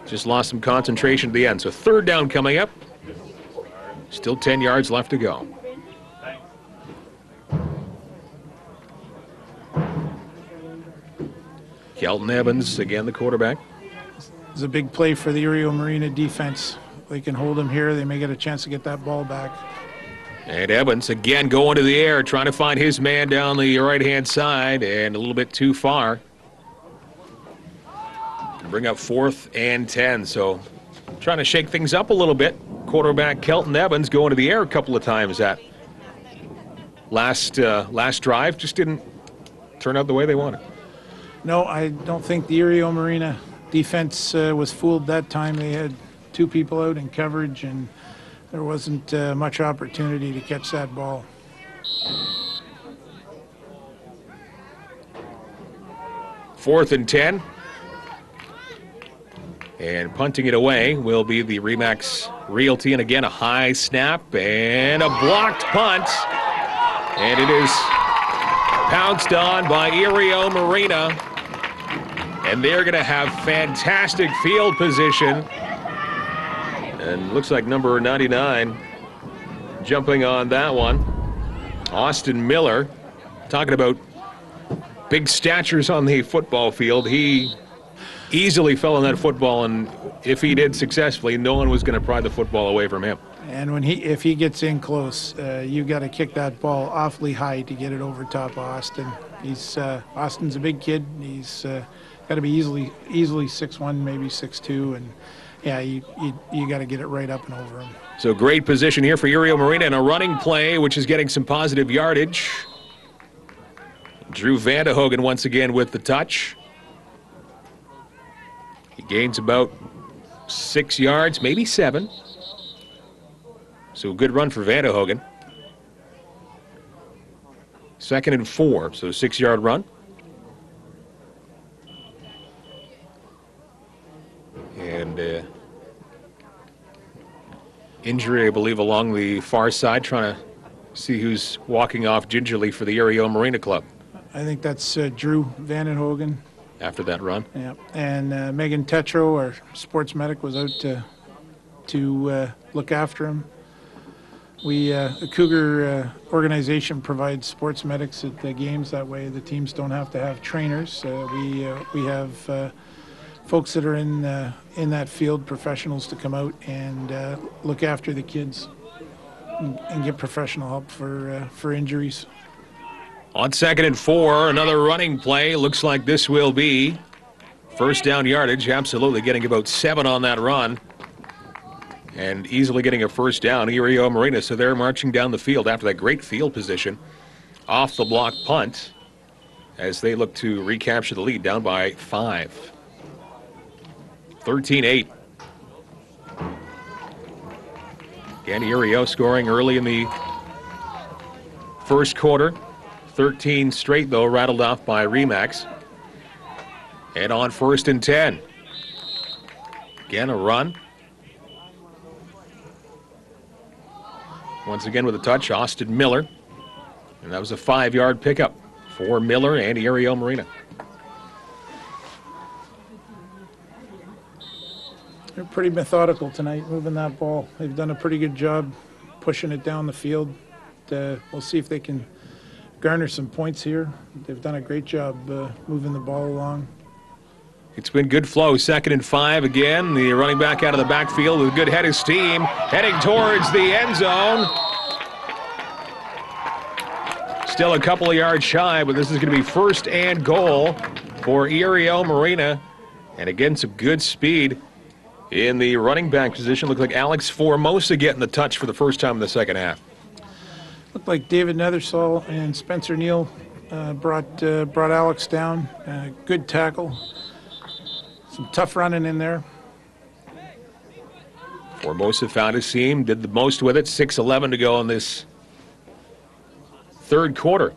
just lost some concentration at the end. So third down coming up. Still 10 yards left to go. Kelton Evans, again the quarterback. It's a big play for the Erieau Marina defense. They can hold him here. They may get a chance to get that ball back. And Evans again going to the air, trying to find his man down the right-hand side, and a little bit too far. Bring up 4th and 10, so trying to shake things up a little bit. Quarterback Kelton Evans going to the air a couple of times that last drive. Just didn't turn out the way they wanted. No, I don't think the Erieau Marina defense was fooled that time. They had 2 people out in coverage, and there wasn't much opportunity to catch that ball. Fourth and 10. And punting it away will be the Remax Realty. And again, a high snap and a blocked punt. And it is pounced on by Erieau Marina. And they're going to have fantastic field position. And looks like number 99 jumping on that one. Austin Miller. Talking about big statures on the football field. He easily fell on that football, and if he did successfully, no one was going to pry the football away from him. And if he gets in close, you've got to kick that ball awfully high to get it over top of Austin. Austin's a big kid. He's got to be easily 6'1", maybe 6'2", and yeah, you got to get it right up and over him. So great position here for Erieau Marina, and a running play which is getting some positive yardage. Drew Vandehogen once again with the touch. He gains about 6 yards, maybe 7. So a good run for Vandehogen. 2nd and 4, so 6-yard run. And injury, I believe, along the far side, trying to see who's walking off gingerly for the Erieau Marina Club. I think that's Drew Vandenhogen. After that run. Yeah, and Megan Tetro, our sports medic, was out to look after him. The Cougar organization provides sports medics at the games. That way the teams don't have to have trainers. We have folks that are in that field, professionals, to come out and look after the kids and get professional help for injuries. On 2nd and 4, another running play. Looks like this will be first down yardage. Absolutely getting about 7 on that run. And easily getting a first down. Erieau Marina, so they're marching down the field after that great field position. Off the block punt as they look to recapture the lead, down by 5. 13-8. Again, Erieau scoring early in the first quarter. 13 straight, though, rattled off by Remax. And on 1st and 10. Again, a run. Once again with a touch, Austin Miller. And that was a 5-yard pickup for Miller and Erieau Marina. They're pretty methodical tonight, moving that ball. They've done a pretty good job pushing it down the field. We'll see if they can garner some points here. They've done a great job moving the ball along. It's been good flow. 2nd and 5 again. The running back out of the backfield with a good head of steam, heading towards the end zone. Still a couple of yards shy, but this is going to be 1st and goal for Erieau Marina. And again, some good speed in the running back position. Looked like Alex Formosa getting the touch for the first time in the second half. Looked like David Nethersall and Spencer Neal brought Alex down. Good tackle. Some tough running in there. Formosa found his seam, did the most with it. 6:11 to go in this third quarter.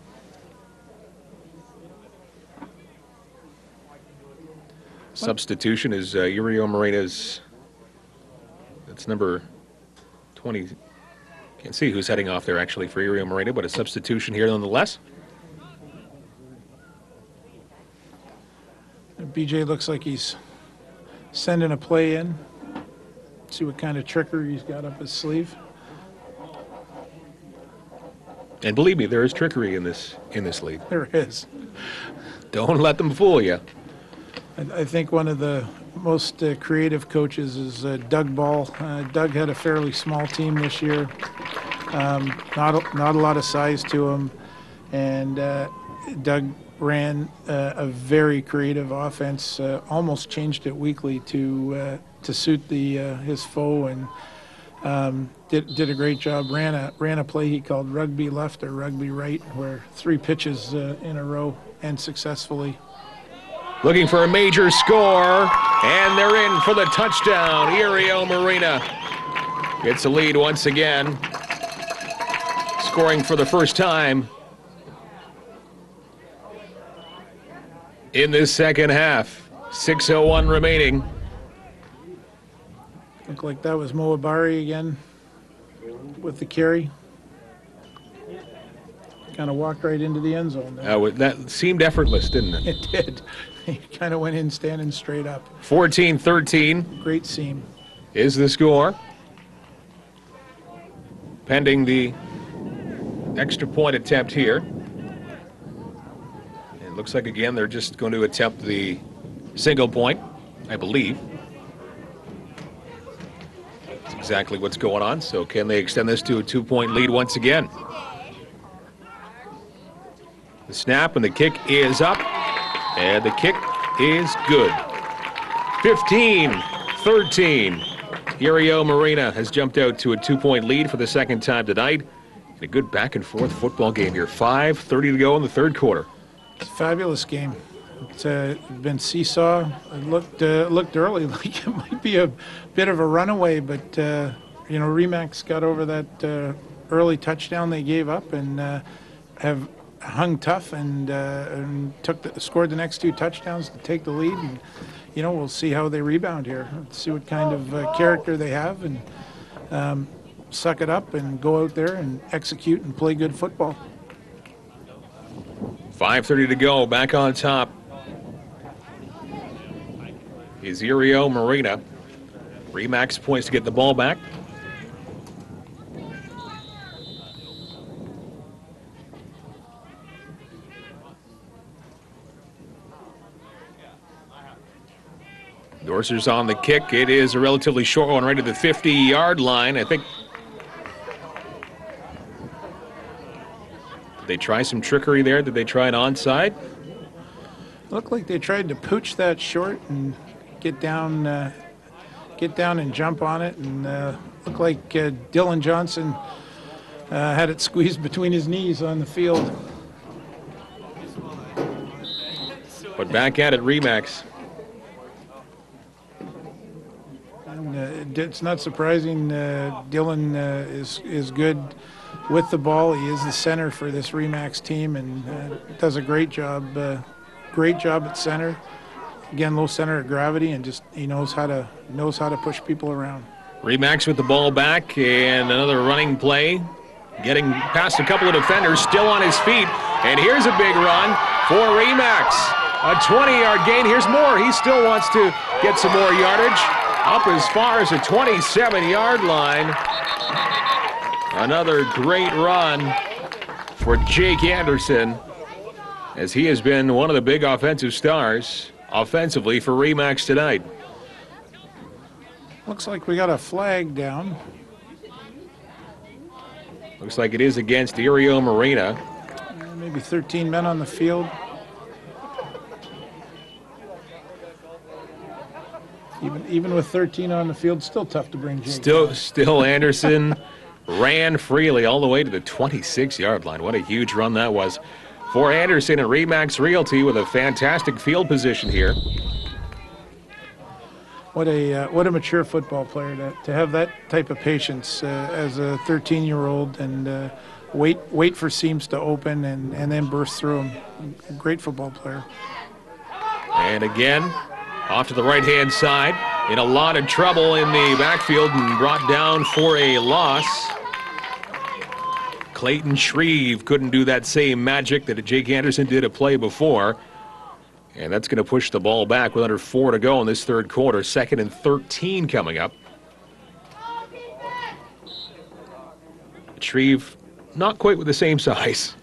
Substitution is Erieau Marina's. That's number 20. Can't see who's heading off there actually for Erieau Marina, but a substitution here nonetheless. BJ looks like he's sending a play in. See what kind of trickery he's got up his sleeve. And believe me, there is trickery in this league. There is. Don't let them fool you. I think one of the most creative coaches is Doug Ball. Doug had a fairly small team this year. Not a lot of size to him, and Doug ran a very creative offense. Almost changed it weekly to suit his foe, and did a great job. Ran a play he called rugby left or rugby right, where 3 pitches in a row and successfully. Looking for a major score, and they're in for the touchdown. Erieau Marina gets a lead once again, scoring for the first time in this second half. 6:01 remaining. Looked like that was Moabari again with the carry. Kind of walked right into the end zone there. That seemed effortless, didn't it? It did. He kind of went in standing straight up. 14-13 Great seam. is the score. Pending the extra point attempt here. It looks like, again, they're just going to attempt the single point, I believe. That's exactly what's going on. So can they extend this to a 2-point lead once again? The snap and the kick is up, and the kick is good. 15-13. Erieau Marina has jumped out to a 2-point lead for the second time tonight. And a good back-and-forth football game here. 5:30 to go in the third quarter. It's a fabulous game. It's been seesaw. It looked early like it might be a bit of a runaway, but Remax got over that early touchdown they gave up and have hung tough and scored the next 2 touchdowns to take the lead. And we'll see how they rebound here. Let's see what kind of character they have, and suck it up and go out there and execute and play good football. 5:30 to go. Back on top is Erieau Marina. Remax points to get the ball back. Dorser's on the kick. It is a relatively short one right at the 50-yard line. I think they try some trickery there? Did they try an onside? Looked like they tried to pooch that short and get down and jump on it, and looked like Dylan Johnson had it squeezed between his knees on the field. But back at it, Remax. And it's not surprising. Dylan is good with the ball. He is the center for this Remax team and does a great job. Great job at center. Again, low center of gravity, and just he knows how to push people around. Remax with the ball back, and another running play. Getting past a couple of defenders, still on his feet. And here's a big run for Remax. A 20-yard gain. Here's more. He still wants to get some more yardage. Up as far as the 27-yard line. Another great run for Jake Anderson, as he has been one of the big offensive stars offensively for Remax tonight. Looks like we got a flag down. Looks like it is against Erieau Marina. Maybe 13 men on the field. Even with 13 on the field, still tough to bring Jake. Still Anderson ran freely all the way to the 26-yard line. What a huge run that was for Anderson and Remax Realty, with a fantastic field position here. What a mature football player to have that type of patience as a 13-year-old, and wait for seams to open and then burst through them. Great football player. And again, off to the right-hand side, in a lot of trouble in the backfield and brought down for a loss. Clayton Shreve couldn't do that same magic that Jake Anderson did a play before. And that's going to push the ball back with under 4 to go in this third quarter. 2nd and 13 coming up. Shreve not quite with the same size,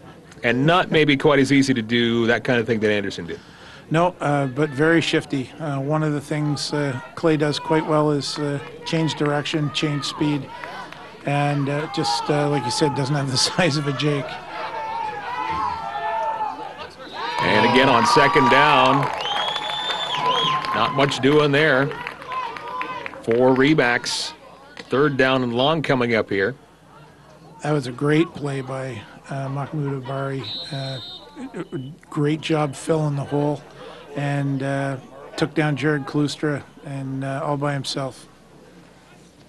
and not maybe quite as easy to do that kind of thing that Anderson did. No, but very shifty. One of the things Clay does quite well is change direction, change speed, and just like you said, doesn't have the size of a Jake. And again on 2nd down, not much doing there for Remax. 3rd down and long coming up here. That was a great play by Mahmoud Abari. Great job filling the hole, and took down Jared Klustra and all by himself.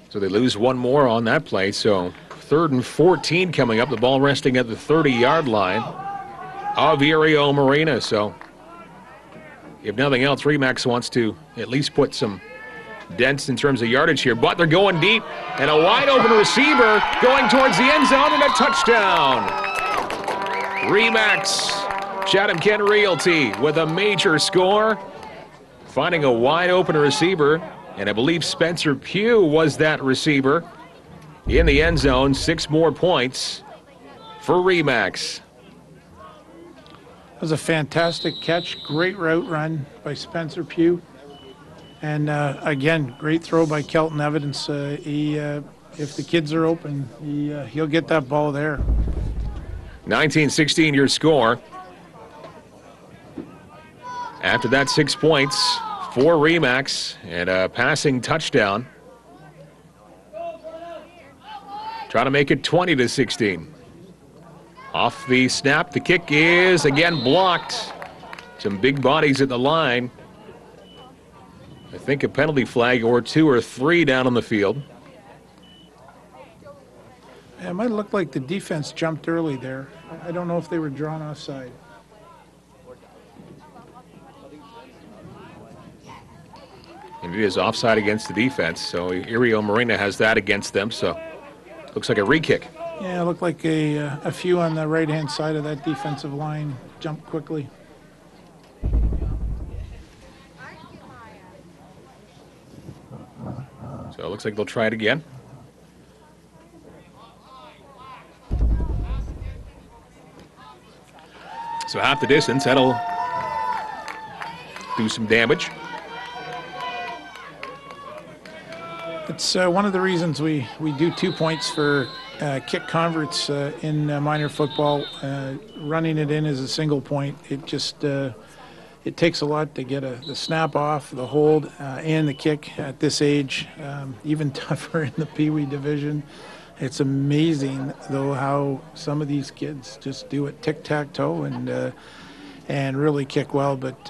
So they lose one more on that play. So 3rd and 14 coming up. The ball resting at the 30-yard line of Erieau Marina. So if nothing else, Remax wants to at least put some dents in terms of yardage here. But they're going deep, and a wide open receiver going towards the end zone, and a touchdown. Remax Chatham-Kent Realty with a major score, finding a wide open receiver, and I believe Spencer Pugh was that receiver in the end zone. 6 more points for Remax. That was a fantastic catch, great route run by Spencer Pugh, and again, great throw by Kelton Evans. If the kids are open, he'll get that ball there. 19-16 your score. After that, 6 points for Remax and a passing touchdown. Try to make it 20-16. Off the snap, the kick is again blocked. Some big bodies at the line. I think a penalty flag or 2 or 3 down on the field. It might look like the defense jumped early there. I don't know if they were drawn offside. And it is offside against the defense, so Erieau Marina has that against them, so looks like a re-kick. Yeah, it looked like a few on the right-hand side of that defensive line jumped quickly. So it looks like they'll try it again. So half the distance, that'll do some damage. It's one of the reasons we do 2 points for kick converts in minor football. Running it in as a single point, it takes a lot to get the snap off, the hold, and the kick at this age. Even tougher in the Pee Wee division. It's amazing, though, how some of these kids just do it tic-tac-toe and really kick well. But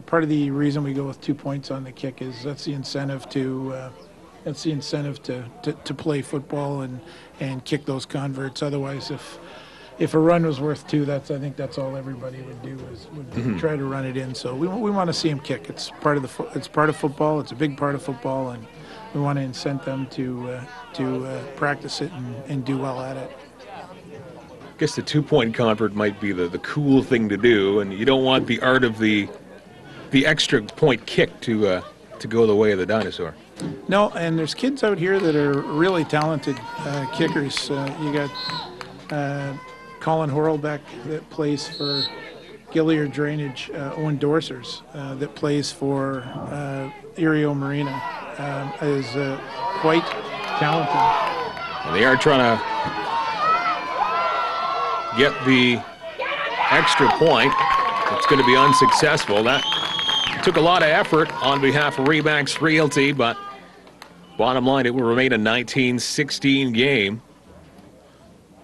part of the reason we go with 2 points on the kick is that's the incentive to play football and kick those converts. Otherwise, if a run was worth 2, I think that's all everybody would do would try to run it in. So we want to see them kick. It's part of football. It's a big part of football, and we want to incent them to practice it and do well at it. I guess the 2-point convert might be the cool thing to do, and you don't want the art of the extra point kick to go the way of the dinosaur. No, and there's kids out here that are really talented kickers. You got Colin Horlbeck that plays for Gilliard Drainage, Owen Dorsers that plays for Erieau Marina, is quite talented. And they are trying to get the extra point. It's going to be unsuccessful. That took a lot of effort on behalf of Remax Realty, but bottom line, it will remain a 19-16 game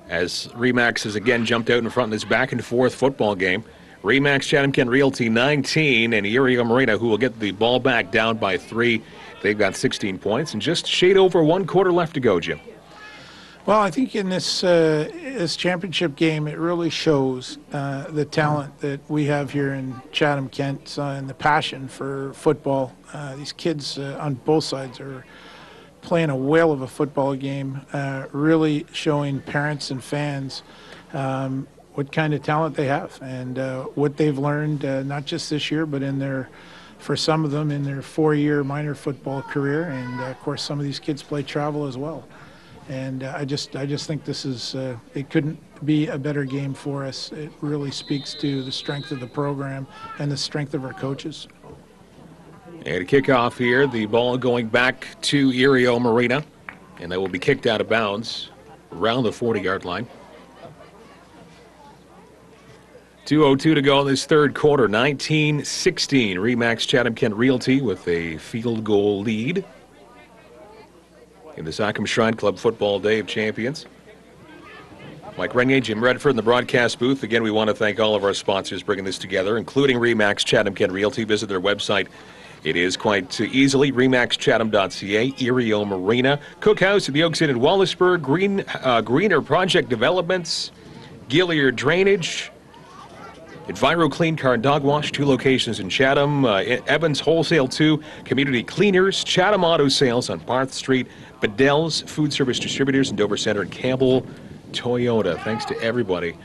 as Remax has again jumped out in front in this back-and-forth football game. Remax Chatham-Kent Realty 19, and Erieau Marina, who will get the ball back down by 3. They've got 16 points and just shade over 1 quarter left to go, Jim. Well, I think in this championship game, it really shows the talent that we have here in Chatham-Kent and the passion for football. These kids on both sides are playing a whale of a football game, really showing parents and fans what kind of talent they have and what they've learned, not just this year, but for some of them in their 4-year minor football career. And of course, some of these kids play travel as well. And I just think this is it couldn't be a better game for us. It really speaks to the strength of the program and the strength of our coaches. And a kickoff here, the ball going back to Erieau Marina, and that will be kicked out of bounds around the 40-yard line. 2:02 to go in this third quarter, 19-16. Remax Chatham-Kent Realty with a field goal lead in the Sachem Shrine Club Football Day of Champions. Mike Renier, Jim Redford in the broadcast booth. Again, we want to thank all of our sponsors bringing this together, including Remax Chatham-Kent Realty. Visit their website. It is quite easily remaxchatham.ca, Erieau Marina, Cookhouse at the Oaks Inn in Wallaceburg, Greener Project Developments, Gilliard Drainage, Enviro Clean Car and Dog Wash, 2 locations in Chatham, Evans Wholesale 2, Community Cleaners, Chatham Auto Sales on Barth Street, Bedell's Food Service Distributors in Dover Center, and Campbell Toyota. Thanks to everybody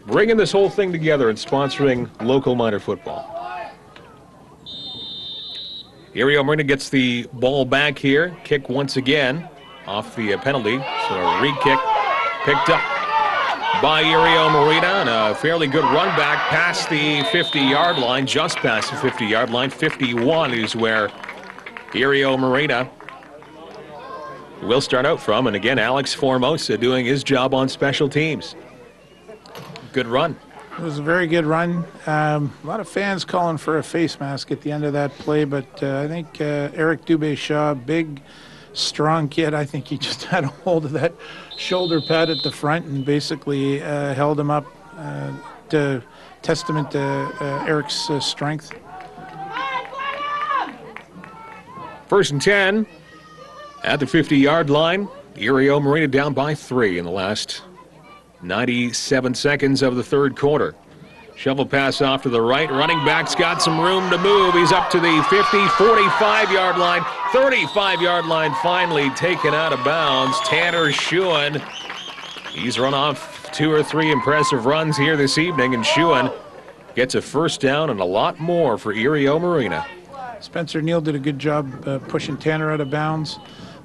bringing this whole thing together and sponsoring local minor football. Erieau Marina gets the ball back here. Kick once again off the penalty. So a re-kick picked up by Erieau Marina, and a fairly good run back past the 50-yard line, just past the 50-yard line. 51 is where Erieau Marina will start out from. And again, Alex Formosa doing his job on special teams. Good run. It was a very good run. A lot of fans calling for a face mask at the end of that play, but I think Eric Dubé-Shaw, big, strong kid, I think he just had a hold of that shoulder pad at the front and basically held him up, to testament to Eric's strength. 1st and 10 at the 50-yard line. Erieau Marina down by 3 in the last 97 seconds of the third quarter. Shovel pass off to the right. Running back's got some room to move. He's up to the 50, 45-yard line, 35-yard line, finally taken out of bounds. Tanner Schuen, he's run off 2 or 3 impressive runs here this evening, and Schuen gets a first down and a lot more for Erieau Marina. Spencer Neal did a good job pushing Tanner out of bounds.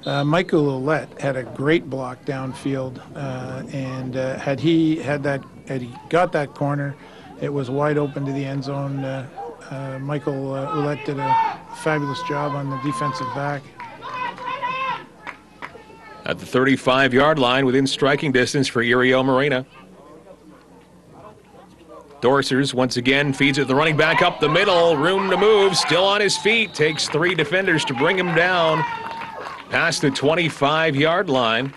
Michael Ouellette had a great block downfield, and had he got that corner, it was wide open to the end zone. Michael Ouellette did a fabulous job on the defensive back. at the 35-yard line within striking distance for Erieau Marina. Dorsers once again feeds it the running back up the middle. Room to move. Still on his feet. Takes 3 defenders to bring him down past the 25-yard line.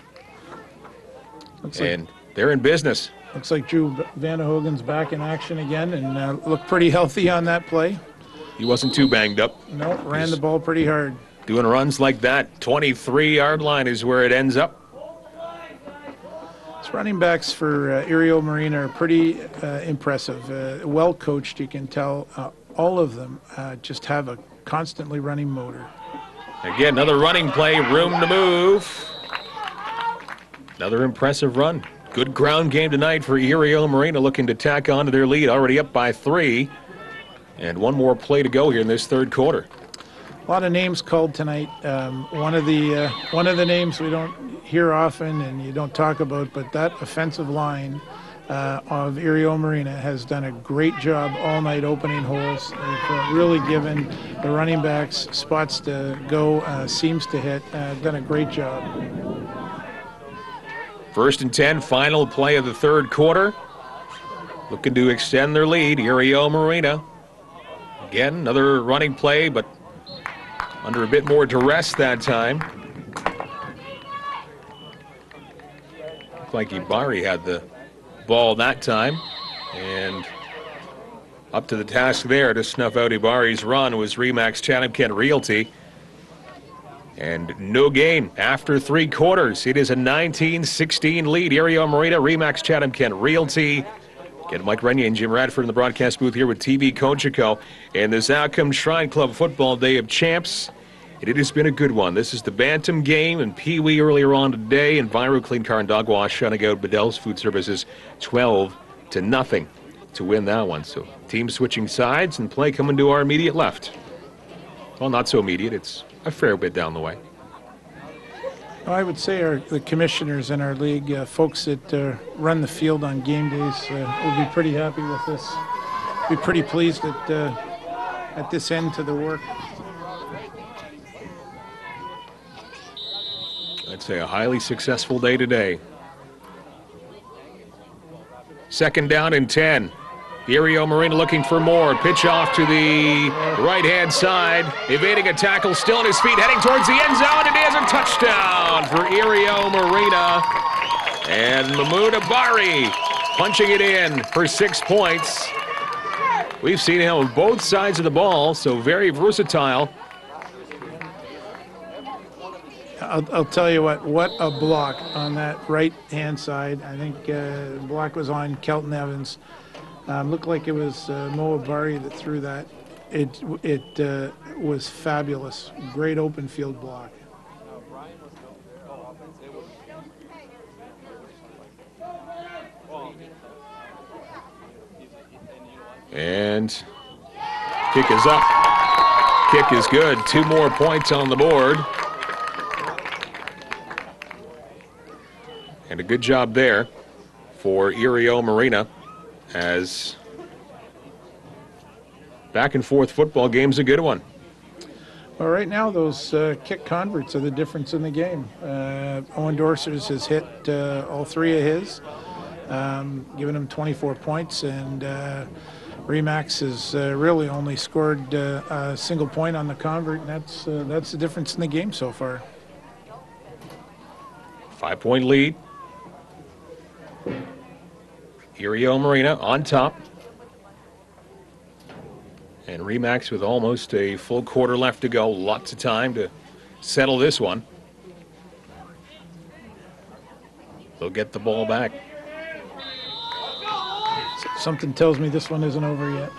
And they're in business. Looks like Drew Vanderhogen's back in action again and looked pretty healthy on that play. He wasn't too banged up. No, ran the ball pretty hard. Doing runs like that, 23-yard line is where it ends up. These running backs for Erieau Marina are pretty impressive. Well coached, you can tell. All of them just have a constantly running motor. Again, another running play, room to move. Another impressive run. Good ground game tonight for Erieau Marina, looking to tack on to their lead, already up by 3. And one more play to go here in this third quarter. A lot of names called tonight. One of the names we don't hear often and you don't talk about, but that offensive line of Erieau Marina has done a great job all night opening holes. They've really given the running backs spots to go, seams to hit. Done a great job. 1st and 10, final play of the third quarter. Looking to extend their lead, Erieau Marina. Again, another running play, but under a bit more duress that time. Looked like Ibari had the ball that time. And up to the task there to snuff out Ibari's run was Remax Chatham-Kent Realty. And no gain after 3 quarters. It is a 19-16 lead. Erieau Marina, Remax Chatham-Kent Realty. Get Mike Renier and Jim Radford in the broadcast booth here with TV Cogeco and the Chatham Shrine Club Football Day of Champs. And it has been a good one. This is the Bantam game and Pee Wee earlier on today. And Viru Clean Car and Dog Wash shutting out Bedell's Food Services 12-0 to win that one. So team switching sides and play coming to our immediate left. Well, not so immediate. It's a fair bit down the way. I would say the commissioners in our league, folks that run the field on game days, will be pretty happy with this. Be pretty pleased at this end to the work. I'd say a highly successful day today. 2nd down and 10. Erieau Marina looking for more. Pitch off to the right-hand side. Evading a tackle, still on his feet, heading towards the end zone. And he has a touchdown for Erieau Marina. And Mahmoud Abari punching it in for 6 points. We've seen him on both sides of the ball, so very versatile. I'll tell you what a block on that right-hand side. I think the block was on Kelton Evans. Looked like it was Mo Abari that threw that. It was fabulous. Great open field block. And kick is up. Kick is good. 2 more points on the board. And a good job there for Erieau Marina, as back and forth football game's a good one. Well, right now those kick converts are the difference in the game. Owen Dorsers has hit all 3 of his, giving him 24 points, and Remax has really only scored a single point on the convert, and that's the difference in the game so far. 5-point lead. Erieau Marina on top. And Remax with almost a full quarter left to go. Lots of time to settle this one. They'll get the ball back. Something tells me this one isn't over yet.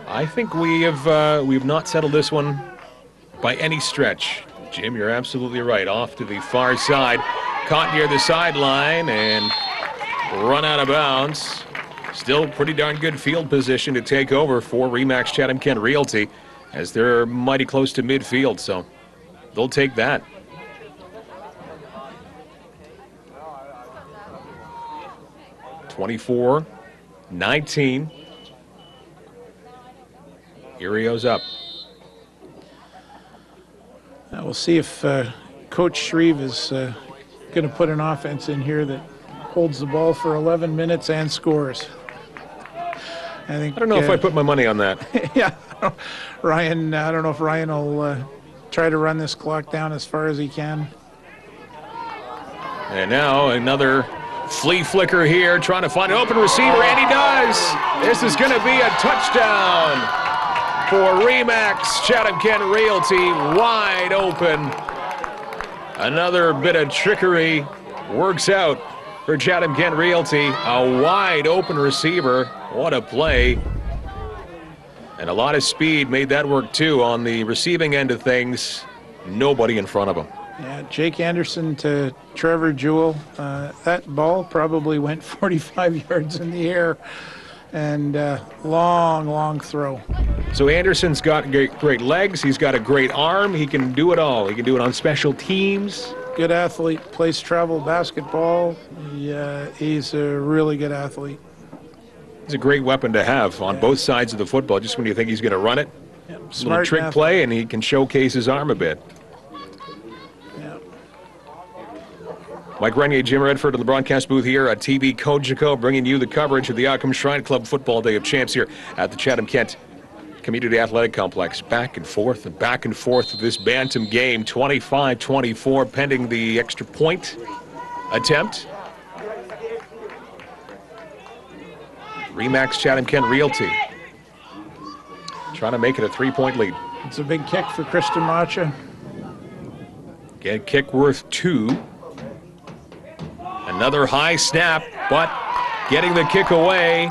I think we've not settled this one by any stretch. Jim, you're absolutely right. Off to the far side. Caught near the sideline and run out of bounds. Still pretty darn good field position to take over for Remax Chatham-Kent Realty, as they're mighty close to midfield, so they'll take that. (24-19). Erieau's up. We'll see if Coach Shreve is going to put an offense in here that holds the ball for 11 minutes and scores. I don't know if I put my money on that. Yeah, Ryan. I don't know if Ryan will try to run this clock down as far as he can. And now another flea flicker here, trying to find an open receiver, and he does. This is going to be a touchdown for Remax Chatham-Kent Realty, wide open. Another bit of trickery works out for Chatham-Kent Realty. A wide open receiver. What a play. And a lot of speed made that work too on the receiving end of things. Nobody in front of him. Yeah, Jake Anderson to Trevor Jewell. That ball probably went 45 yards in the air, and long throw. So Anderson's got great legs. He's got a great arm. He can do it all. He can do it on special teams. Good athlete, plays travel basketball. He's a really good athlete. It's a great weapon to have on both sides of the football, just when you think he's going to run it. Yeah, little trick play, and he can showcase his arm a bit. Yeah. Mike Renier, Jim Redford in the broadcast booth here at TV Cogeco, bringing you the coverage of the Outcome Shrine Club Football Day of Champs here at the Chatham-Kent Community Athletic Complex. Back and forth with this Bantam game, 25-24, pending the extra point attempt. Remax Chatham-Kent Realty trying to make it a 3-point lead. It's a big kick for Christian Macha. Again, kick worth 2. Another high snap, but getting the kick away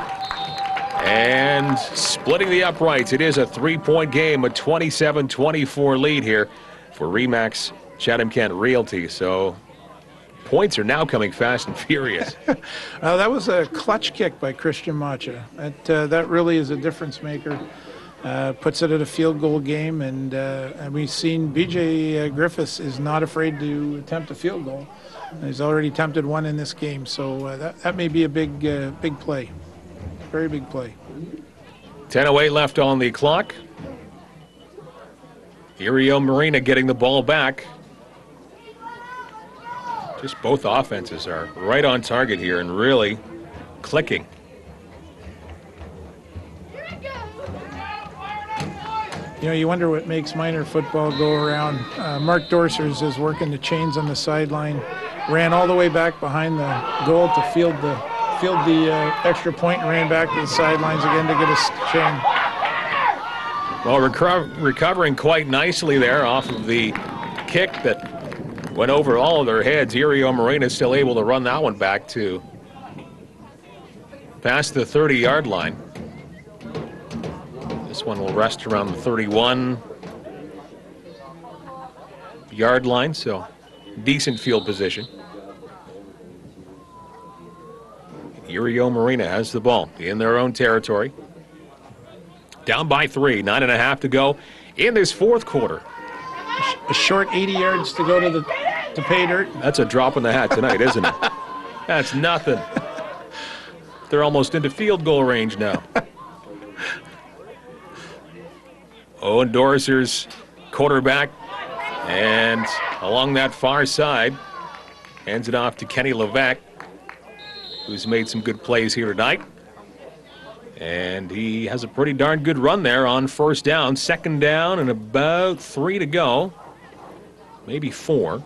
and splitting the uprights. It is a 3-point game, a 27-24 lead here for Remax Chatham-Kent Realty. So points are now coming fast and furious. That was a clutch kick by Christian Macha. That really is a difference maker. Puts it at a field goal game, and we've seen BJ Griffiths is not afraid to attempt a field goal. He's already attempted one in this game, so that may be a big play. Very big play. 10:08 left on the clock. Erieau Marina getting the ball back. Just both offenses are right on target here and really clicking. You know, you wonder what makes minor football go around. Mark Dorsers is working the chains on the sideline, ran all the way back behind the goal to field the extra point, and ran back to the sidelines again to get a chain. Well, recovering quite nicely there off of the kick that went over all of their heads. Erieau Marina is still able to run that one back to past the 30-yard line. This one will rest around the 31-yard line, so decent field position. Erieau Marina has the ball in their own territory. Down by 3, 9.5 to go in this fourth quarter. A short 80 yards to go to pay dirt. That's a drop in the hat tonight, isn't it? That's nothing. They're almost into field goal range now. Owen Dorser's quarterback, and along that far side, hands it off to Kenny Levesque, who's made some good plays here tonight. And he has a pretty darn good run there on first down. Second down and about 3 to go. Maybe 4.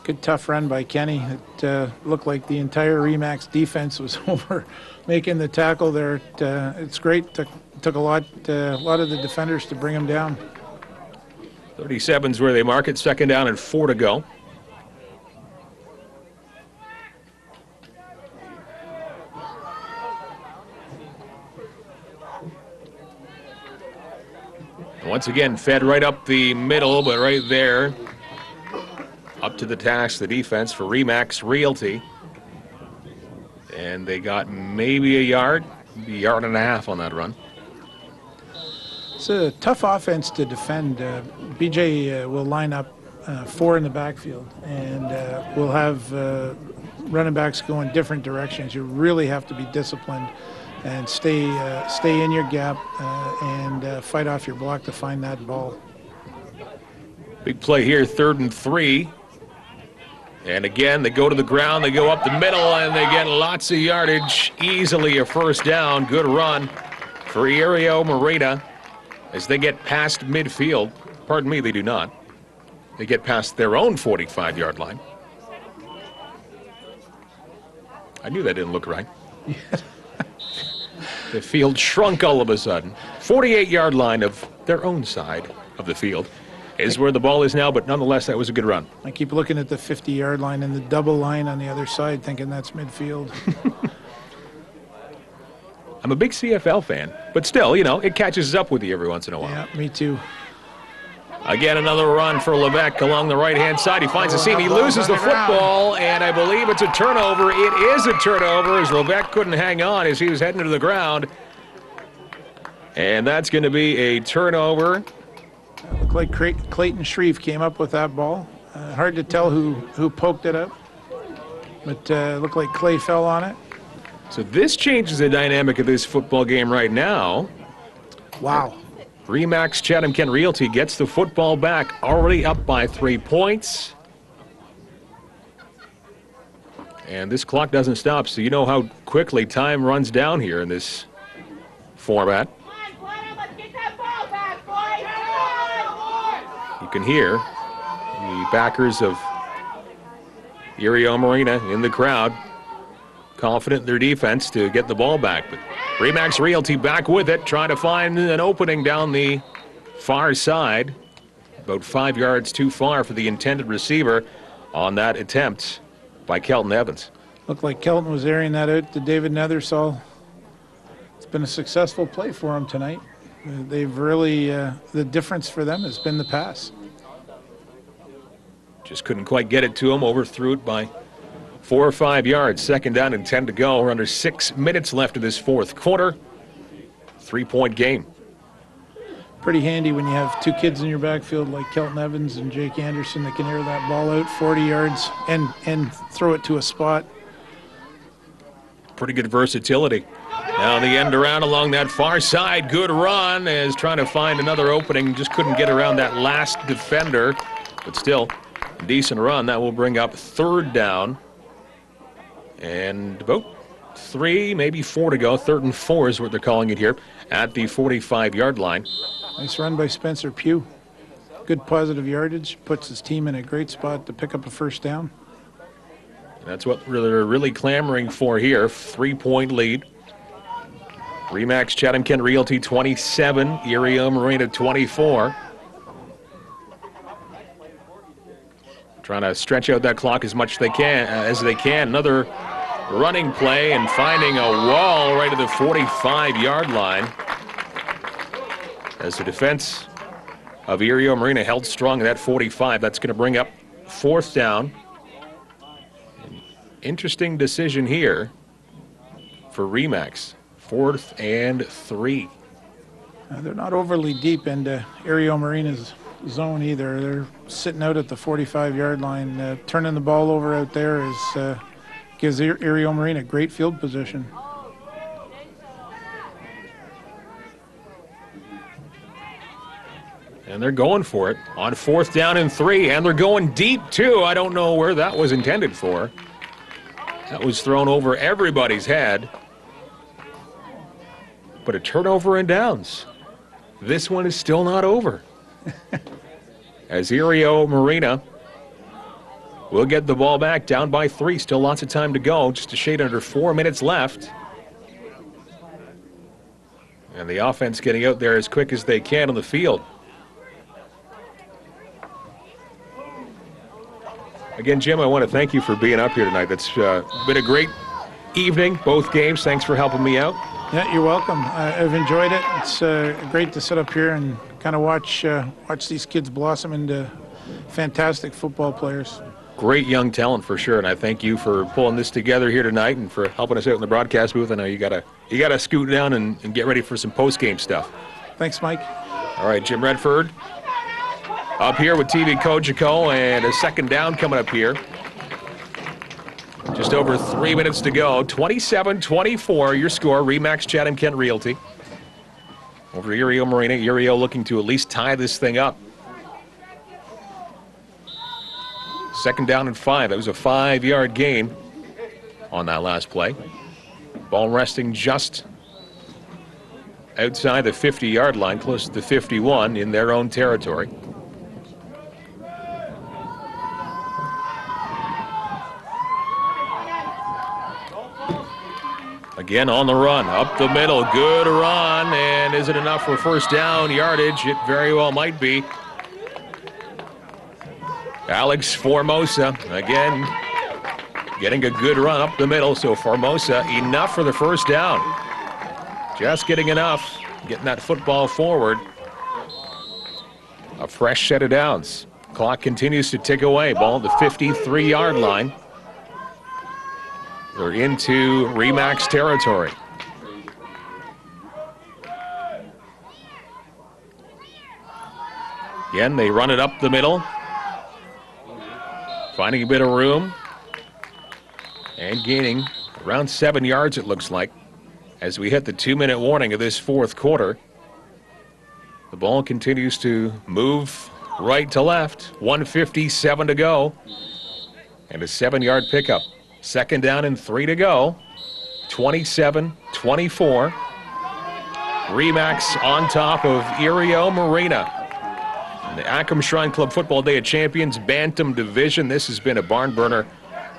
Good tough run by Kenny. It looked like the entire Remax defense was over making the tackle there. It's great. Took a lot of the defenders to bring him down. 37's where they mark it. Second down and 4 to go. Once again, fed right up the middle, but right there, up to the task, the defense for Remax Realty. And they got maybe a yard and a half on that run. It's a tough offense to defend. BJ will line up 4 in the backfield, and we'll have running backs go in different directions. You really have to be disciplined and stay in your gap and fight off your block to find that ball. Big play here, 3rd and 3 And again, they go to the ground, they go up the middle, and they get lots of yardage. Easily a first down. Good run for Erieau Marina as they get past midfield. Pardon me, they do not. They get past their own 45-yard line. I knew that didn't look right. The field shrunk all of a sudden. 48-yard line of their own side of the field is where the ball is now, but nonetheless, that was a good run. I keep looking at the 50-yard line and the double line on the other side, thinking that's midfield. I'm a big CFL fan, but still, you know, it catches up with you every once in a while. Yeah, me too. Again, another run for Levesque along the right-hand side. He finds a seam. He loses the football, and I believe it's a turnover. It is a turnover as Levesque couldn't hang on as he was heading to the ground. And that's going to be a turnover. It looked like Clayton Shreve came up with that ball. Hard to tell who poked it up, but it looked like Clay fell on it. So this changes the dynamic of this football game right now. Wow. Remax Chatham-Kent Realty gets the football back, already up by 3 points. And this clock doesn't stop, so you know how quickly time runs down here in this format. You can hear the backers of Erieau Marina in the crowd, confident in their defense to get the ball back. But Remax Realty back with it, trying to find an opening down the far side. About 5 yards too far for the intended receiver on that attempt by Kelton Evans. Looked like Kelton was airing that out to David Nethersall. It's been a successful play for him tonight. They've really, the difference for them has been the pass. Just couldn't quite get it to him, overthrew it by 4 or 5 yards. Second down and 10 to go. We're under 6 minutes left of this fourth quarter. 3-point game. Pretty handy when you have two kids in your backfield like Kelton Evans and Jake Anderson that can air that ball out 40 yards and throw it to a spot. Pretty good versatility. Now the end around along that far side. Good run as trying to find another opening. Just couldn't get around that last defender. But still, decent run. That will bring up third down. And about 3, maybe 4 to go. 3rd and 4 is what they're calling it here at the 45-yard line. Nice run by Spencer Pugh. Good positive yardage. Puts his team in a great spot to pick up a first down. That's what they're really clamoring for here. 3-point lead. Remax Chatham-Kent Realty 27, Erieau Marina 24. Trying to stretch out that clock as much as they can. Another running play and finding a wall right at the 45-yard line. As the defense of Erieau Marina held strong at that 45, that's going to bring up 4th down. Interesting decision here for Remax. 4th and 3. They're not overly deep into Erieau Marina's zone either. They're sitting out at the 45-yard line. Turning the ball over out there gives Erieau Marina great field position. And they're going for it on 4th down and 3, and they're going deep too. I don't know where that was intended for. That was thrown over everybody's head. But a turnover and downs. This one is still not over. As Erieau Marina will get the ball back, down by 3. Still lots of time to go. Just a shade under 4 minutes left. And the offense getting out there as quick as they can on the field. Again, Jim, I want to thank you for being up here tonight. That's been a great evening, both games. Thanks for helping me out. Yeah, you're welcome. I've enjoyed it. It's great to sit up here and kind of watch these kids blossom into fantastic football players. Great young talent for sure, and I thank you for pulling this together here tonight and for helping us out in the broadcast booth. I know you gotta scoot down and get ready for some post-game stuff. Thanks, Mike. All right, Jim Redford up here with TV Kojiko, and a second down coming up here. Just over 3 minutes to go. 27-24, your score. Remax Chatham-Kent Realty over Erieau Marina. Erieau looking to at least tie this thing up. Second down and 5. That was a 5-yard gain on that last play. Ball resting just outside the 50-yard line, close to the 51 in their own territory. Again on the run, up the middle, good run, and is it enough for first down yardage? It very well might be. Alex Formosa, again, getting a good run up the middle, so Formosa, enough for the first down. Just getting enough, getting that football forward. A fresh set of downs. Clock continues to tick away, ball at the 53-yard line. They're into Remax territory. Again, they run it up the middle. Finding a bit of room. And gaining around 7 yards, it looks like, as we hit the 2-minute warning of this fourth quarter. The ball continues to move right to left. 1:57 to go. And a 7-yard pickup. Second down and 3 to go. 27-24. Remax on top of Erieau Marina. The Acom Shrine Club Football Day of Champions Bantam Division. This has been a barn burner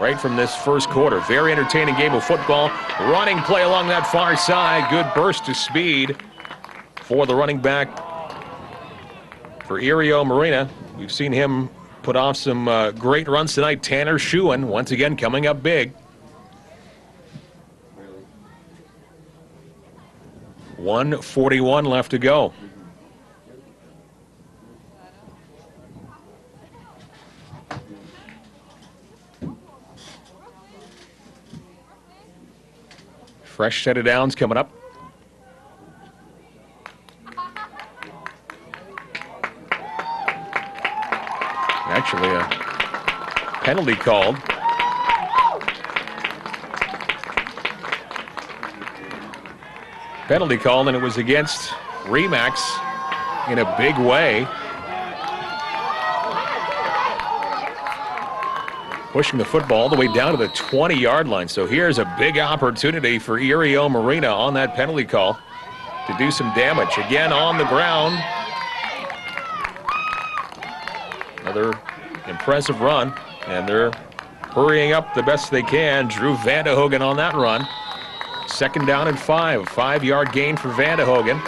right from this first quarter. Very entertaining game of football. Running play along that far side. Good burst of speed for the running back for Erieau Marina. We've seen him put off some great runs tonight. Tanner Schuin, once again, coming up big. 1:41 left to go. Fresh set of downs coming up. Actually, a penalty called. Penalty called, and it was against Remax in a big way. Pushing the football all the way down to the 20-yard line. So here's a big opportunity for Erieau Marina on that penalty call to do some damage. Again on the ground. Another impressive run, and they're hurrying up the best they can. Drew Vandehogen on that run. Second down and 5. 5-yard gain for Vandehogen.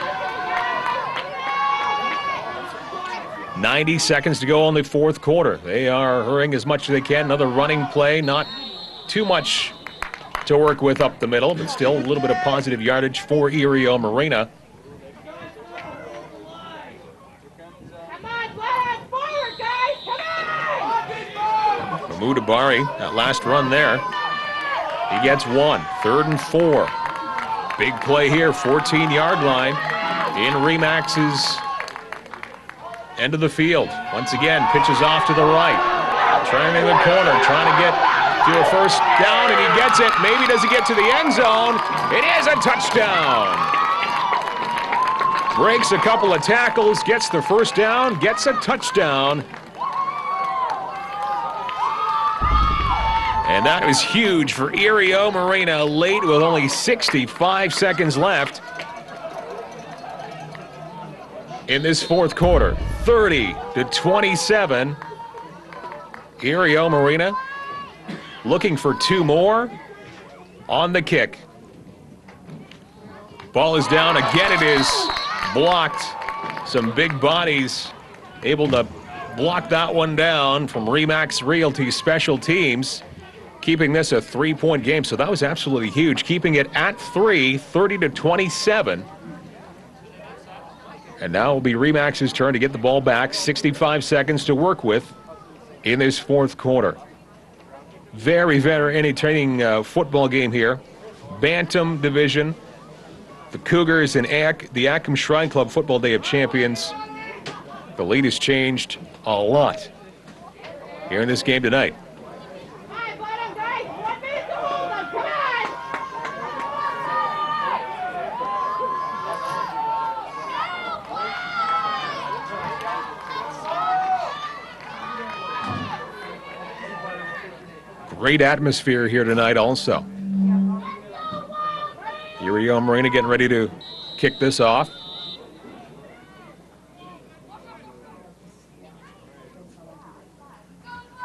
90 seconds to go on the fourth quarter. They are hurrying as much as they can. Another running play, not too much to work with up the middle, but still a little bit of positive yardage for Erieau Marina. Mudabari, that last run there, he gets 1. 3rd and 4. Big play here, 14-yard line in Remax's end of the field. Once again, pitches off to the right. Turning the corner, trying to get to a first down, and he gets it. Maybe does he get to the end zone? It is a touchdown. Breaks a couple of tackles, gets the first down, gets a touchdown. And that was huge for Erieau Marina late with only 65 seconds left in this fourth quarter. 30-27. Erieau Marina looking for 2 more on the kick. Ball is down again. It is blocked. Some big bodies able to block that one down from Remax Realty Special Teams, keeping this a 3-point game. So that was absolutely huge, keeping it at 3, 30-27. And now it will be Remax's turn to get the ball back. 65 seconds to work with in this fourth quarter. Very, very entertaining football game here. Bantam Division. The Cougars and the Acom Shrine Club Football Day of Champions. The lead has changed a lot here in this game tonight. Great atmosphere here tonight also. Erieau Marina getting ready to kick this off.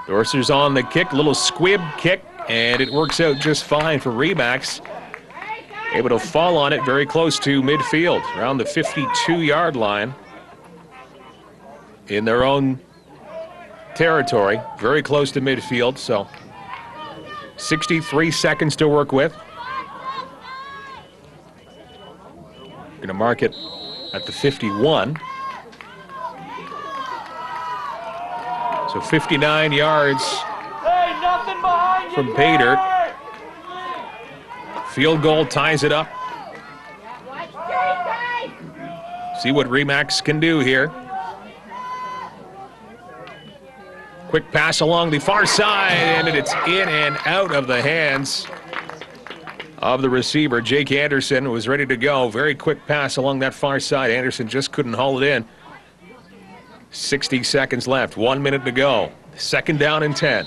Dorser's on the kick, little squib kick, and it works out just fine for Remax. Able to fall on it very close to midfield, around the 52-yard line in their own territory, very close to midfield, so 63 seconds to work with. Going to mark it at the 51. So 59 yards from pay dirt. Field goal ties it up. See what Remax can do here. Quick pass along the far side, and it's in and out of the hands of the receiver. Jake Anderson was ready to go. Very quick pass along that far side. Anderson just couldn't haul it in. 60 seconds left, 1 minute to go. Second down and 10.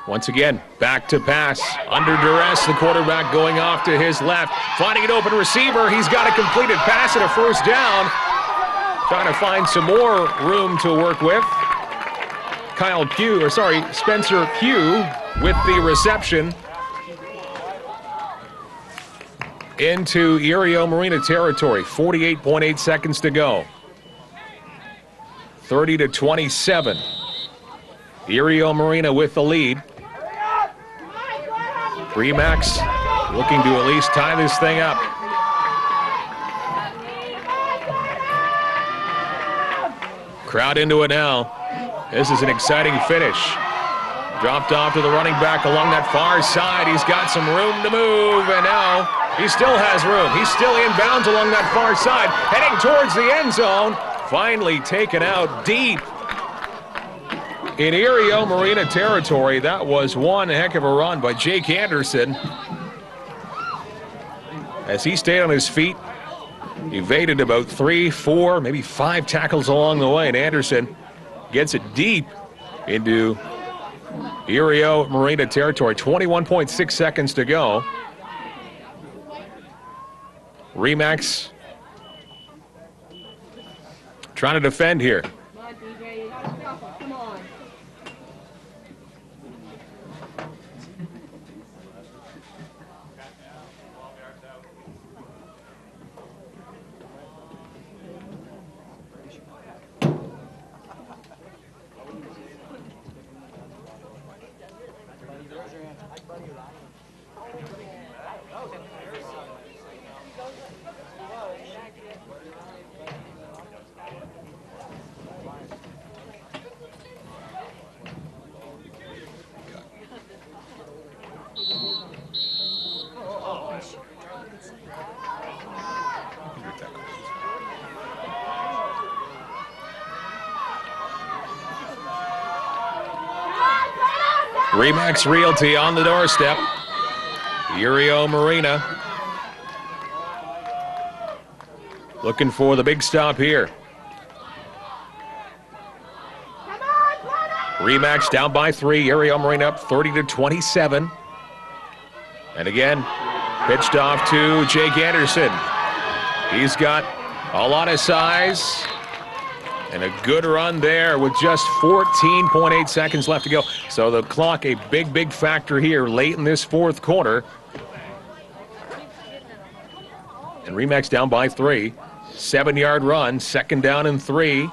Once again, back to pass. Under duress, the quarterback going off to his left. Finding an open receiver. He's got a completed pass and a first down. Trying to find some more room to work with. Spencer Pugh with the reception into Erieau Marina territory. 48.8 seconds to go. 30-27. Erieau Marina with the lead. Remax looking to at least tie this thing up. Crowd into it now. This is an exciting finish. Dropped off to the running back along that far side. He's got some room to move, and now he still has room. He's still inbounds along that far side, heading towards the end zone. Finally taken out deep in Erieau Marina territory. That was one heck of a run by Jake Anderson. As he stayed on his feet, evaded about 3, 4, maybe 5 tackles along the way, and Anderson gets it deep into Erieau Marina territory. 21.6 seconds to go. Remax trying to defend here. Remax Realty on the doorstep. Erieau Marina looking for the big stop here. Remax down by 3. Erieau Marina up 30-27. And again, pitched off to Jake Anderson. He's got a lot of size. And a good run there with just 14.8 seconds left to go. So the clock, a big, big factor here late in this fourth quarter. And Remax down by 3. 7-yard run, second down and 3.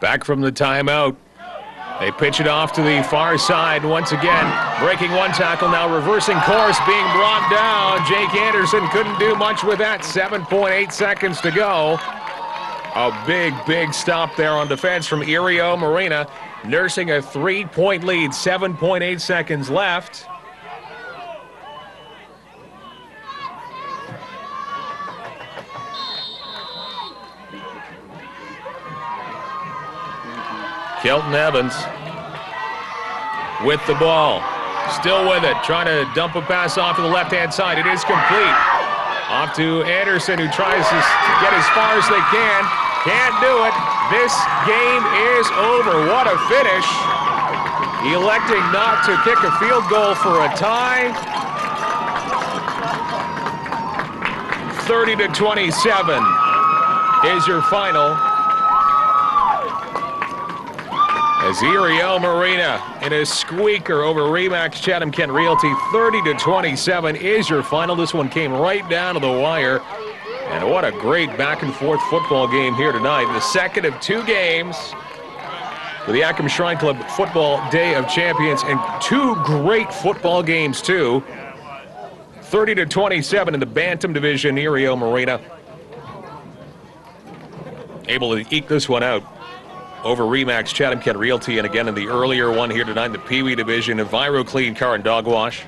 Back from the timeout. They pitch it off to the far side once again. Breaking one tackle, now reversing course, being brought down. Jake Anderson couldn't do much with that. 7.8 seconds to go. A big, big stop there on defense from Erieau Marina. Nursing a 3-point lead, 7.8 seconds left. Kelton Evans with the ball. Still with it, trying to dump a pass off to the left-hand side. It is complete. Off to Anderson, who tries to get as far as they can. Can't do it. This game is over. What a finish. Electing not to kick a field goal for a tie. 30-27 is your final. As Erieau Marina in a squeaker over Remax Chatham-Kent Realty, 30-27 is your final. This one came right down to the wire. And what a great back-and-forth football game here tonight. The second of two games for the Acom Shrine Club Football Day of Champions, and two great football games, too. 30-27 in the Bantam division. Erieau Marina able to eke this one out over Remax Chatham-Kent Realty, and again in the earlier one here tonight, the Pee Wee division, Erieau Clean Car and Dog Wash.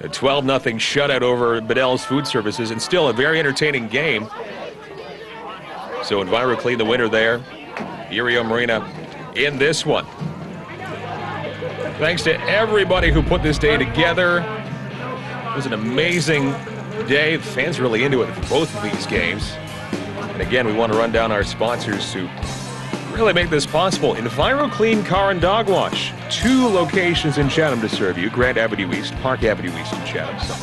A 12-0 shutout over Bedell's Food Services, and still a very entertaining game. So Erieau Clean the winner there. Erieau Marina in this one. Thanks to everybody who put this day together. It was an amazing day. The fans really into it for both of these games. And again, we want to run down our sponsors who really make this possible. Erieau Clean Car and Dog Wash. 2 locations in Chatham to serve you. Grant Avenue East, Park Avenue East in Chatham. So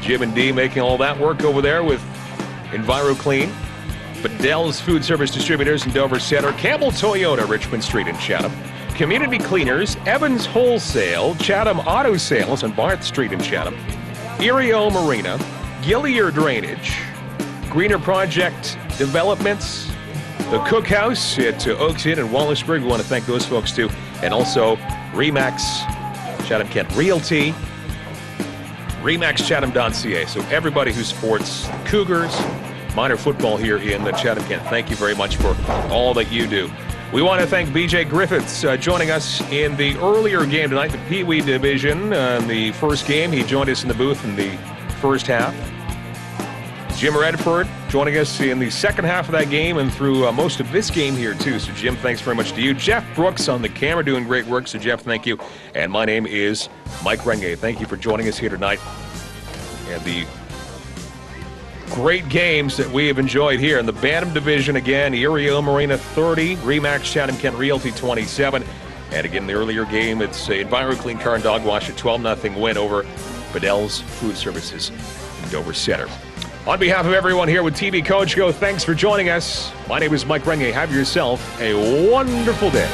Jim and Dee making all that work over there with Erieau Clean. Bedell's Food Service Distributors in Dover Center. Campbell Toyota, Richmond Street in Chatham. Community Cleaners, Evans Wholesale, Chatham Auto Sales on Barth Street in Chatham. Erieau Marina, Gillier Drainage, Greener Project Developments, the Cookhouse at Oaks Inn and Wallaceburg. We want to thank those folks too. And also Remax Chatham-Kent Realty, RemaxChatham.ca. So everybody who supports Cougars, minor football here in the Chatham-Kent, thank you very much for all that you do. We want to thank BJ Griffiths joining us in the earlier game tonight, the Pee Wee division. The first game, he joined us in the booth in the first half. Jim Redford joining us in the second half of that game and through most of this game here, too. So, Jim, thanks very much to you. Jeff Brooks on the camera doing great work. So, Jeff, thank you. And my name is Mike Renge. Thank you for joining us here tonight. And the great games that we have enjoyed here in the Bantam division. Again, Erieau Marina 30, Remax Chatham-Kent Realty 27. And again, the earlier game, it's Erieau Clean Car and Dog Wash, a 12-0 win over Bedell's Food Services in Dover Center. On behalf of everyone here with TV Coach Go, thanks for joining us. My name is Mike Renge. Have yourself a wonderful day.